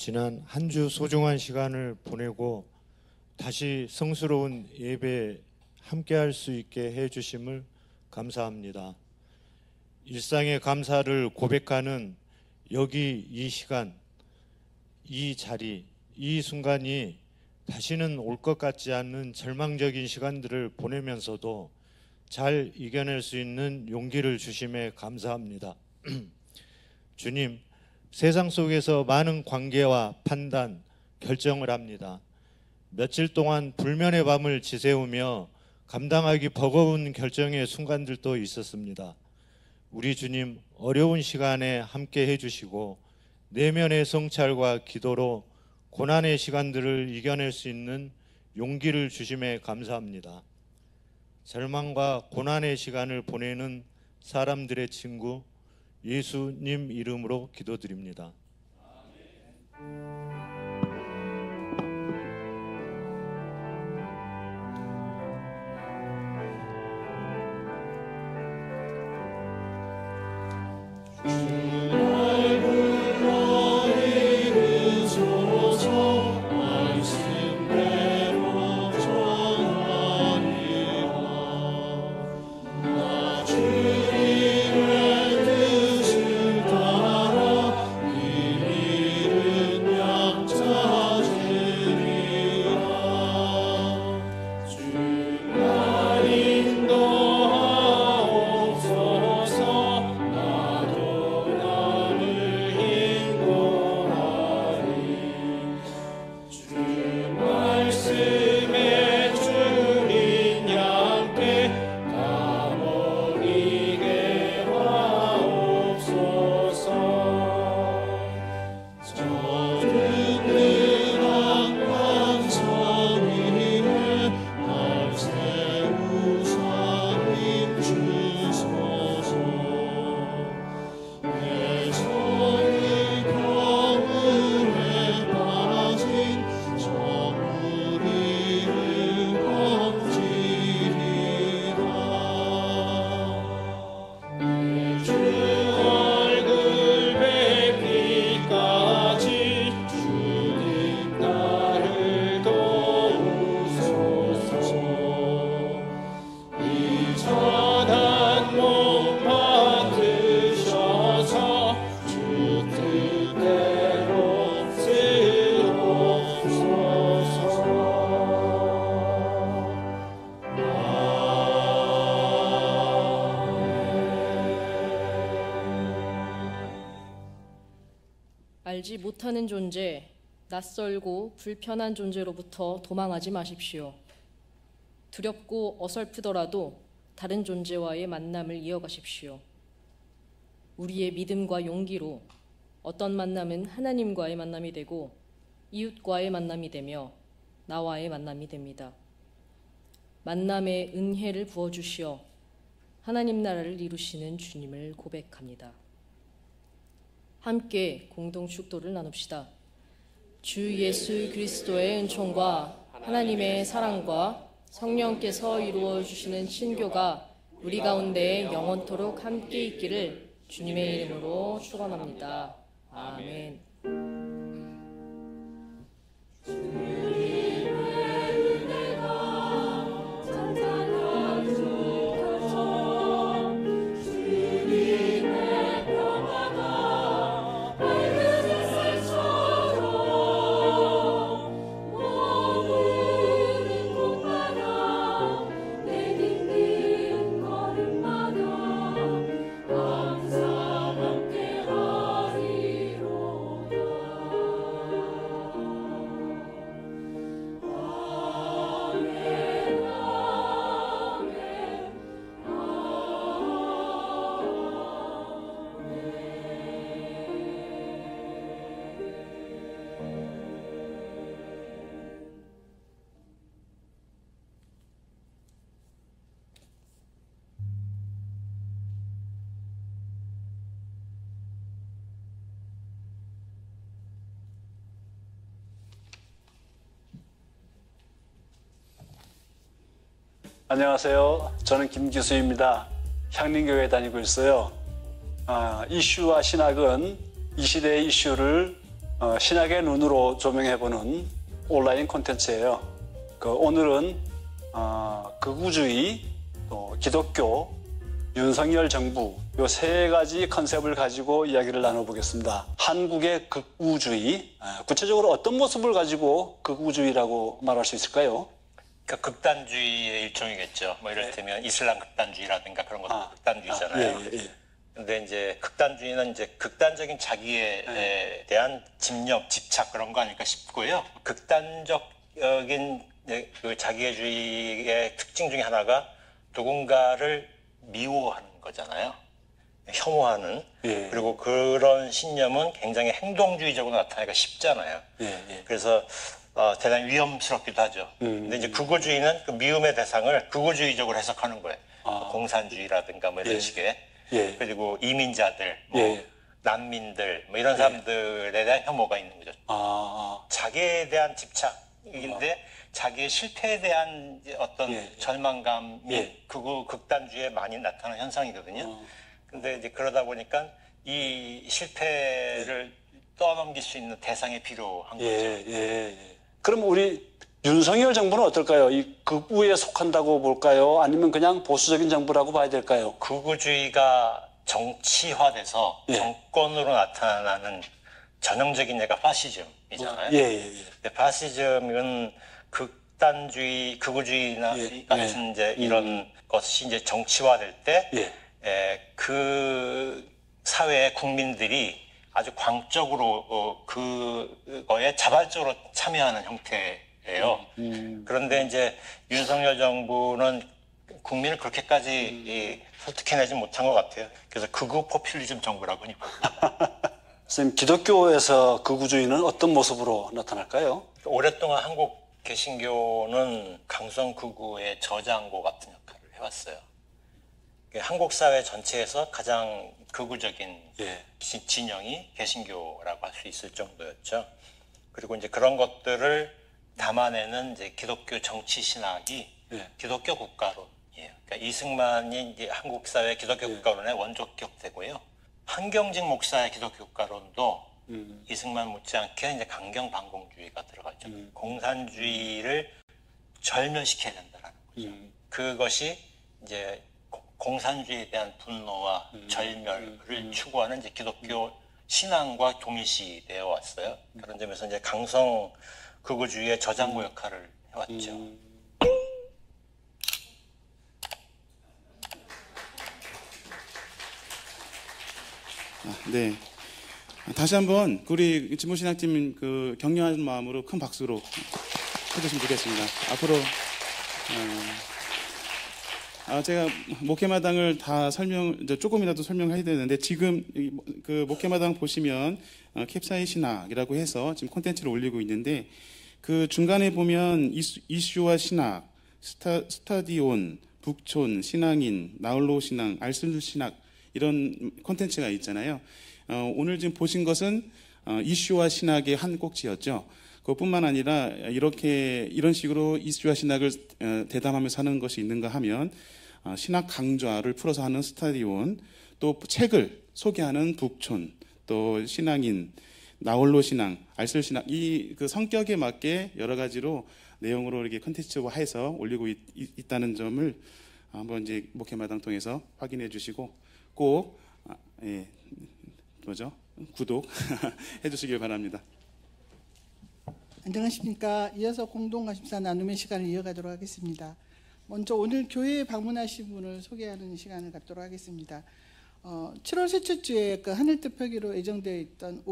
지난 한 주 소중한 시간을 보내고 다시 성스러운 예배 함께할 수 있게 해주심을 감사합니다. 일상의 감사를 고백하는 여기 이 시간, 이 자리, 이 순간이 다시는 올 것 같지 않는 절망적인 시간들을 보내면서도 잘 이겨낼 수 있는 용기를 주심에 감사합니다. 주님, 세상 속에서 많은 관계와 판단, 결정을 합니다. 며칠 동안 불면의 밤을 지새우며 감당하기 버거운 결정의 순간들도 있었습니다. 우리 주님, 어려운 시간에 함께 해주시고 내면의 성찰과 기도로 고난의 시간들을 이겨낼 수 있는 용기를 주심에 감사합니다. 절망과 고난의 시간을 보내는 사람들의 친구 예수님 이름으로 기도드립니다. 알지 못하는 존재, 낯설고 불편한 존재로부터 도망하지 마십시오. 두렵고 어설프더라도 다른 존재와의 만남을 이어가십시오. 우리의 믿음과 용기로 어떤 만남은 하나님과의 만남이 되고 이웃과의 만남이 되며 나와의 만남이 됩니다. 만남의 은혜를 부어주시어 하나님 나라를 이루시는 주님을 고백합니다. 함께 공동 축도를 나눕시다. 주 예수 그리스도의 은총과 하나님의 사랑과 성령께서 이루어 주시는 친교가 우리 가운데 영원토록 함께 있기를 주님의 이름으로 축원합니다. 아멘. 안녕하세요. 저는 김기수입니다. 향림교회 다니고 있어요. 이슈와 신학은 이 시대의 이슈를 신학의 눈으로 조명해보는 온라인 콘텐츠예요. 오늘은 극우주의, 또 기독교, 윤석열 정부 요 세 가지 컨셉을 가지고 이야기를 나눠보겠습니다. 한국의 극우주의, 구체적으로 어떤 모습을 가지고 극우주의라고 말할 수 있을까요? 그러니까 극단주의의 일종이겠죠. 뭐 이를테면 이슬람 극단주의라든가 그런 것도 극단주의잖아요. 근데 이제 극단주의는 이제 극단적인 자기에 대한 집념, 집착 그런 거 아닐까 싶고요. 극단적인 그 자기애주의의 특징 중에 하나가 누군가를 미워하는 거잖아요. 혐오하는. 그리고 그런 신념은 굉장히 행동주의적으로 나타나기가 쉽잖아요. 그래서 대단히 위험스럽기도 하죠. 근데 이제 극우주의는 그 미움의 대상을 극우주의적으로 해석하는 거예요. 공산주의라든가 뭐 이런 식의. 그리고 이민자들, 뭐 난민들, 뭐 이런 사람들에 대한 혐오가 있는 거죠. 자기에 대한 집착인데 자기의 실패에 대한 어떤 절망감이 극단주의에 많이 나타나는 현상이거든요. 근데 이제 그러다 보니까 이 실패를 떠넘길 수 있는 대상이 필요한 거죠. 그럼 우리 윤석열 정부는 어떨까요? 이 극우에 속한다고 볼까요? 아니면 그냥 보수적인 정부라고 봐야 될까요? 극우주의가 정치화돼서 정권으로 나타나는 전형적인 예가 파시즘이잖아요. 근데 파시즘은 극단주의, 극우주의나 같은 이제 이런 것이 이제 정치화될 때 그 사회의 국민들이 아주 광적으로 그거에 자발적으로 참여하는 형태예요. 그런데 이제 윤석열 정부는 국민을 그렇게까지 설득해내지 못한 것 같아요. 그래서 극우 포퓰리즘 정부라고 봅니다. 선생님, 기독교에서 극우주의는 어떤 모습으로 나타날까요? 오랫동안 한국 개신교는 강성 극우의 저장고 같은 역할을 해왔어요. 한국 사회 전체에서 가장 극우적인 진영이 개신교라고 할 수 있을 정도였죠. 그리고 이제 그런 것들을 담아내는 이제 기독교 정치 신학이 기독교 국가론이에요. 그러니까 이승만이 이제 한국 사회 기독교 국가론의 원조격되고요. 한경직 목사의 기독교 국가론도 이승만 못지않게 이제 강경 반공주의가 들어가죠. 공산주의를 절멸시켜야 된다라는 거죠. 그것이 이제 공산주의에 대한 분노와 절멸을 추구하는 이제 기독교 신앙과 동일시되어 왔어요. 그런 점에서 이제 강성 극우주의의 저장고 역할을 해왔죠. 네. 다시 한번 우리 진보신학팀 그 격려하는 마음으로 큰 박수로 해주시면 좋겠습니다. 앞으로 제가 목회마당을 다 조금이라도 설명해야 되는데 지금 그 목회마당 보시면 캡사이 신학이라고 해서 지금 콘텐츠를 올리고 있는데 그 중간에 보면 이슈와 신학, 스타디온, 북촌, 신앙인, 나홀로 신앙, 알쓸 신학 이런 콘텐츠가 있잖아요. 오늘 지금 보신 것은 이슈와 신학의 한 꼭지였죠. 그것뿐만 아니라 이런 식으로 이슈와 신학을 대담하면서 하는 것이 있는가 하면 신학 강좌를 풀어서 하는 스타디온, 또 책을 소개하는 북촌, 또 신앙인, 나홀로 신앙, 알쓸 신앙, 이 그 성격에 맞게 여러 가지로 내용으로 이렇게 컨텐츠화해서 올리고 있다는 점을 한번 이제 목회마당 통해서 확인해 주시고 꼭 구독 해주시길 바랍니다. 안녕하십니까. 이어서 공동가십사 나눔의 시간을 이어가도록 하겠습니다. 먼저 오늘 교회에 방문하신 분을 소개하는 시간을 갖도록 하겠습니다. 7월 셋째 주에 그 하늘뜻 표기로 예정되어 있던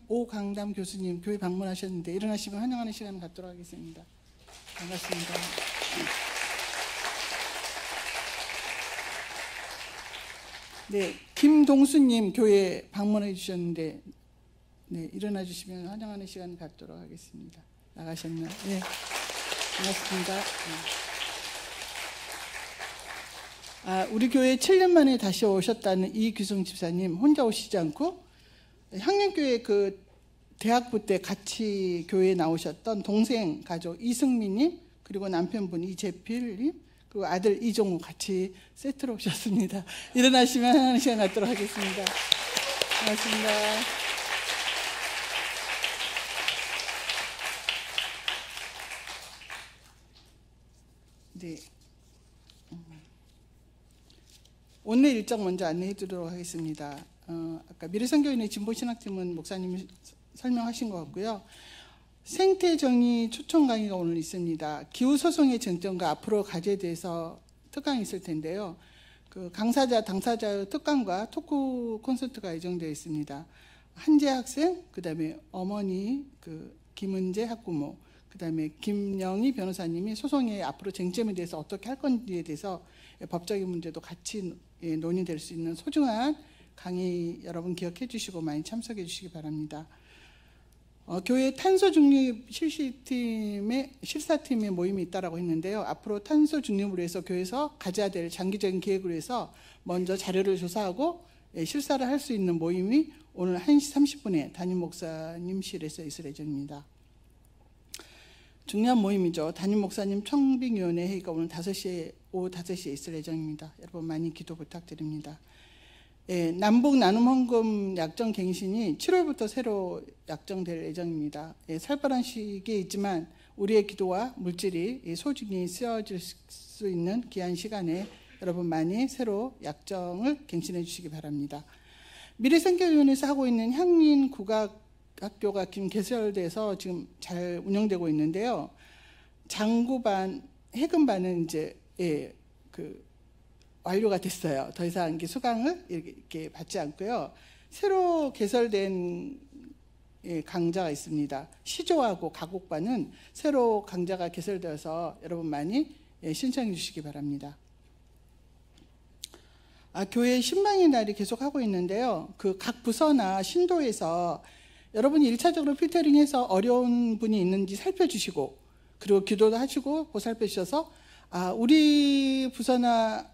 오강담 교수님 교회 방문하셨는데 일어나시면 환영하는 시간을 갖도록 하겠습니다. 반갑습니다. 네, 김동수님 교회 방문해 주셨는데 네, 일어나 주시면 환영하는 시간을 갖도록 하겠습니다. 나가셨나요? 네, 반갑습니다. 우리 교회에 7년 만에 다시 오셨다는 이규성 집사님 혼자 오시지 않고 향년교회 그 대학부 때 같이 교회에 나오셨던 동생 가족 이승민님 그리고 남편분 이재필님 그리고 아들 이종우 같이 세트로 오셨습니다. 일어나시면 하는 시간 갖도록 하겠습니다. 반갑습니다. 네. 오늘 일정 먼저 안내해 드리도록 하겠습니다. 아까 미래선교인의 진보신학팀은 목사님이 설명하신 것 같고요. 생태정의 초청 강의가 오늘 있습니다. 기후소송의 쟁점과 앞으로 과제에 대해서 특강이 있을 텐데요. 그 강사자, 당사자의 특강과 토크 콘서트가 예정되어 있습니다. 한재 학생, 그 다음에 어머니, 김은재 학부모, 그 다음에 김영희 변호사님이 소송의 앞으로 쟁점에 대해서 어떻게 할 건지에 대해서 법적인 문제도 같이 논의될 수 있는 소중한 강의 여러분 기억해 주시고 많이 참석해 주시기 바랍니다. 교회 탄소 중립 실사팀의 모임이 있다라고 했는데요. 앞으로 탄소 중립을 위해서 교회에서 가져야 될 장기적인 계획을 위해서 먼저 자료를 조사하고 실사를 할 수 있는 모임이 오늘 1시 30분에 담임 목사님실에서 있을 예정입니다. 중요한 모임이죠. 담임 목사님 청빙위원회 회의가 오늘 오후 5시에 있을 예정입니다. 여러분 많이 기도 부탁드립니다. 남북 나눔 헌금 약정 갱신이 7월부터 새로 약정될 예정입니다. 살벌한 시기에 있지만 우리의 기도와 물질이 소중히 쓰여질 수 있는 귀한 시간에 여러분 많이 새로 약정을 갱신해 주시기 바랍니다. 미래선교위원회에서 하고 있는 향린 국악학교가 지금 개설돼서 지금 잘 운영되고 있는데요. 장구반, 해금반은 이제 완료가 됐어요. 더 이상 이게 수강을 이렇게 받지 않고요. 새로 개설된 강좌가 있습니다. 시조하고 가곡반은 새로 강좌가 개설되어서 여러분 많이 신청해 주시기 바랍니다. 교회 신방의 날이 계속 하고 있는데요. 각 부서나 신도에서 여러분이 1차적으로 필터링해서 어려운 분이 있는지 살펴주시고 그리고 기도도 하시고 보살펴 주셔서 우리 부서나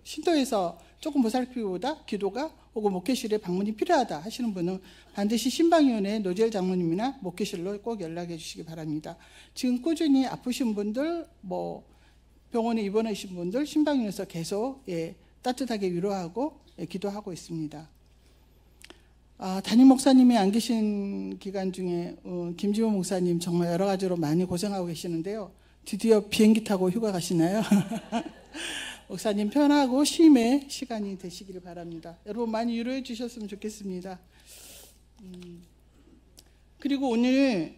신도에서 조금 보살피기보다 기도가 혹은 목회실에 방문이 필요하다 하시는 분은 반드시 신방위원회 노재열 장로님이나 목회실로 꼭 연락해 주시기 바랍니다. 지금 꾸준히 아프신 분들, 병원에 입원해 계신 분들 신방위원회에서 계속 따뜻하게 위로하고 기도하고 있습니다. 담임 목사님이 안 계신 기간 중에 김지호 목사님 정말 여러 가지로 많이 고생하고 계시는데요. 드디어 비행기 타고 휴가 가시나요? 목사님 편하고 쉼의 시간이 되시기를 바랍니다. 여러분 많이 위로해 주셨으면 좋겠습니다. 그리고 오늘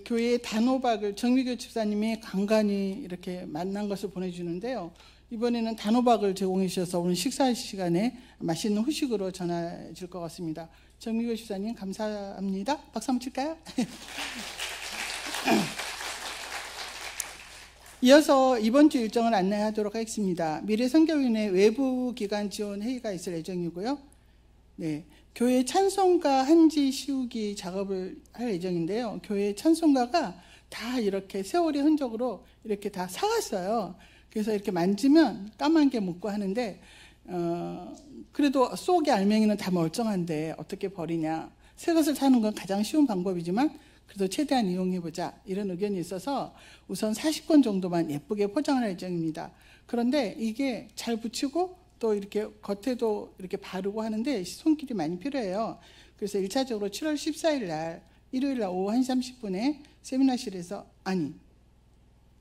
교회 단호박을 정미교 집사님이 간간히 이렇게 만난 것을 보내주는데요. 이번에는 단호박을 제공해 주셔서 오늘 식사 시간에 맛있는 후식으로 전해질 것 같습니다. 정미교 집사님 감사합니다. 박수 한번 칠까요? 이어서 이번 주 일정을 안내하도록 하겠습니다. 미래선교위원회 외부 기관 지원 회의가 있을 예정이고요. 교회 찬송가 한지 씌우기 작업을 할 예정인데요. 교회 찬송가가 다 이렇게 세월의 흔적으로 이렇게 다 사갔어요. 그래서 이렇게 만지면 까만 게 묻고 하는데 그래도 속의 알맹이는 다 멀쩡한데 어떻게 버리냐. 새 것을 사는 건 가장 쉬운 방법이지만 그래도 최대한 이용해보자 이런 의견이 있어서 우선 40권 정도만 예쁘게 포장할 예정입니다. 그런데 이게 잘 붙이고 또 이렇게 겉에도 이렇게 바르고 하는데 손길이 많이 필요해요. 그래서 1차적으로 7월 14일 날 일요일 날 오후 1시 30분에 세미나실에서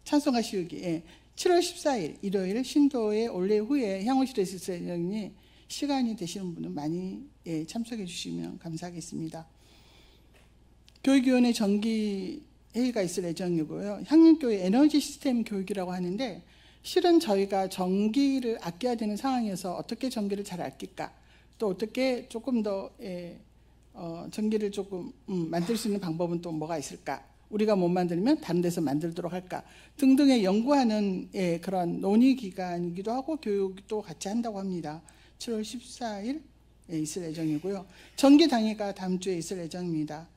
찬송가 씌우기 7월 14일 일요일 신도의 올레 후에 향후실에서 있을 예정이니 시간이 되시는 분은 많이 참석해 주시면 감사하겠습니다. 교육위원회 정기 회의가 있을 예정이고요. 향림교회 에너지 시스템 교육이라고 하는데 실은 저희가 전기를 아껴야 되는 상황에서 어떻게 전기를 잘 아낄까, 또 어떻게 조금 더 전기를 조금 만들 수 있는 방법은 또 뭐가 있을까, 우리가 못 만들면 다른 데서 만들도록 할까 등등의 연구하는 그런 논의 기간이기도 하고 교육도 같이 한다고 합니다. 7월 14일 있을 예정이고요. 정기 당회가 다음 주에 있을 예정입니다.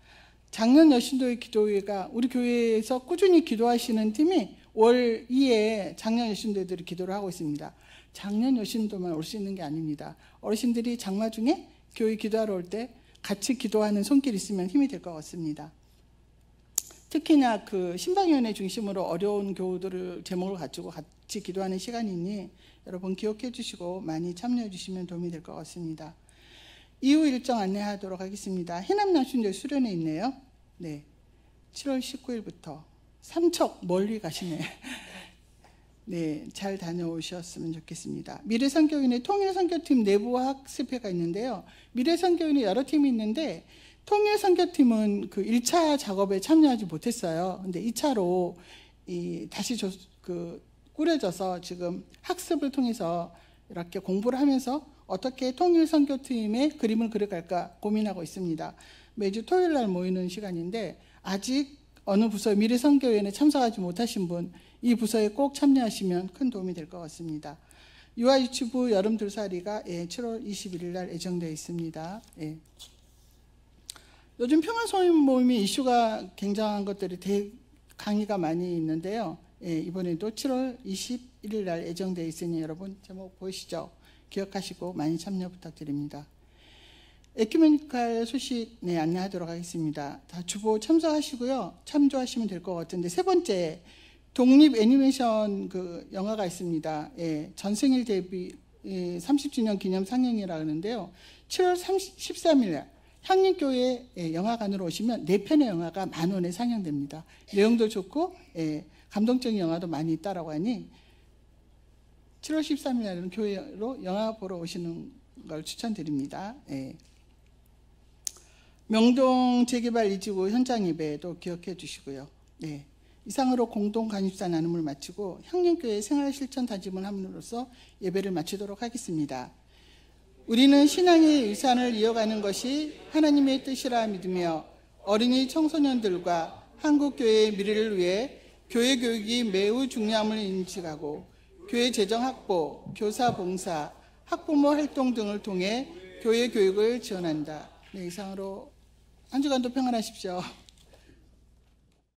작년 여신도의 기도회가 우리 교회에서 꾸준히 기도하시는 팀이 월 2에 작년 여신도들이 기도를 하고 있습니다. 작년 여신도만 올 수 있는 게 아닙니다. 어르신들이 장마 중에 교회 기도하러 올 때 같이 기도하는 손길이 있으면 힘이 될 것 같습니다. 특히나 신방위원회 중심으로 어려운 교우들을 제목을 가지고 같이 기도하는 시간이니 여러분 기억해 주시고 많이 참여해 주시면 도움이 될 것 같습니다. 이후 일정 안내하도록 하겠습니다. 해남남순절 수련회 있네요. 7월 19일부터 삼척 멀리 가시네. 네, 잘 다녀오셨으면 좋겠습니다. 미래선교인의 통일선교팀 내부 학습회가 있는데요. 미래선교인의 여러 팀이 있는데 통일선교팀은 그 1차 작업에 참여하지 못했어요. 근데 2차로 다시 꾸려져서 지금 학습을 통해서 이렇게 공부를 하면서 어떻게 통일선교팀의 그림을 그려갈까 고민하고 있습니다. 매주 토요일 날 모이는 시간인데 아직 어느 부서 미래선교인에 참석하지 못하신 분 이 부서에 꼭 참여하시면 큰 도움이 될 것 같습니다. 유아 유치부 여름 둘살이가 7월 21일 날 예정되어 있습니다. 예. 요즘 평화소임 모임의 이슈가 굉장한 것들이 강의가 많이 있는데요. 예, 이번에도 7월 21일 날 예정되어 있으니 여러분 제목 보이시죠? 기억하시고 많이 참여 부탁드립니다. 에큐메니칼 소식 안내하도록 하겠습니다. 다 주보 참석하시고요. 참조하시면 될 것 같은데 세 번째 독립 애니메이션 영화가 있습니다. 예, 전생일 데뷔 30주년 기념 상영이라 하는데요. 7월 13일 날 향림교회 영화관으로 오시면 4편의 영화가 10,000원에 상영됩니다. 내용도 좋고 감동적인 영화도 많이 있다라고 하니 7월 13일 날은 교회로 영화 보러 오시는 걸 추천드립니다. 명동 재개발 2지구 현장 예배도 기억해 주시고요. 네. 이상으로 공동 간입사 나눔을 마치고 향림교회 생활실천 다짐을 함으로써 예배를 마치도록 하겠습니다. 우리는 신앙의 유산을 이어가는 것이 하나님의 뜻이라 믿으며 어린이 청소년들과 한국교회의 미래를 위해 교회 교육이 매우 중요함을 인식하고 교회 재정 확보, 교사 봉사, 학부모 활동 등을 통해 교회 교육을 지원한다. 네, 이상으로 한 주간도 평안하십시오.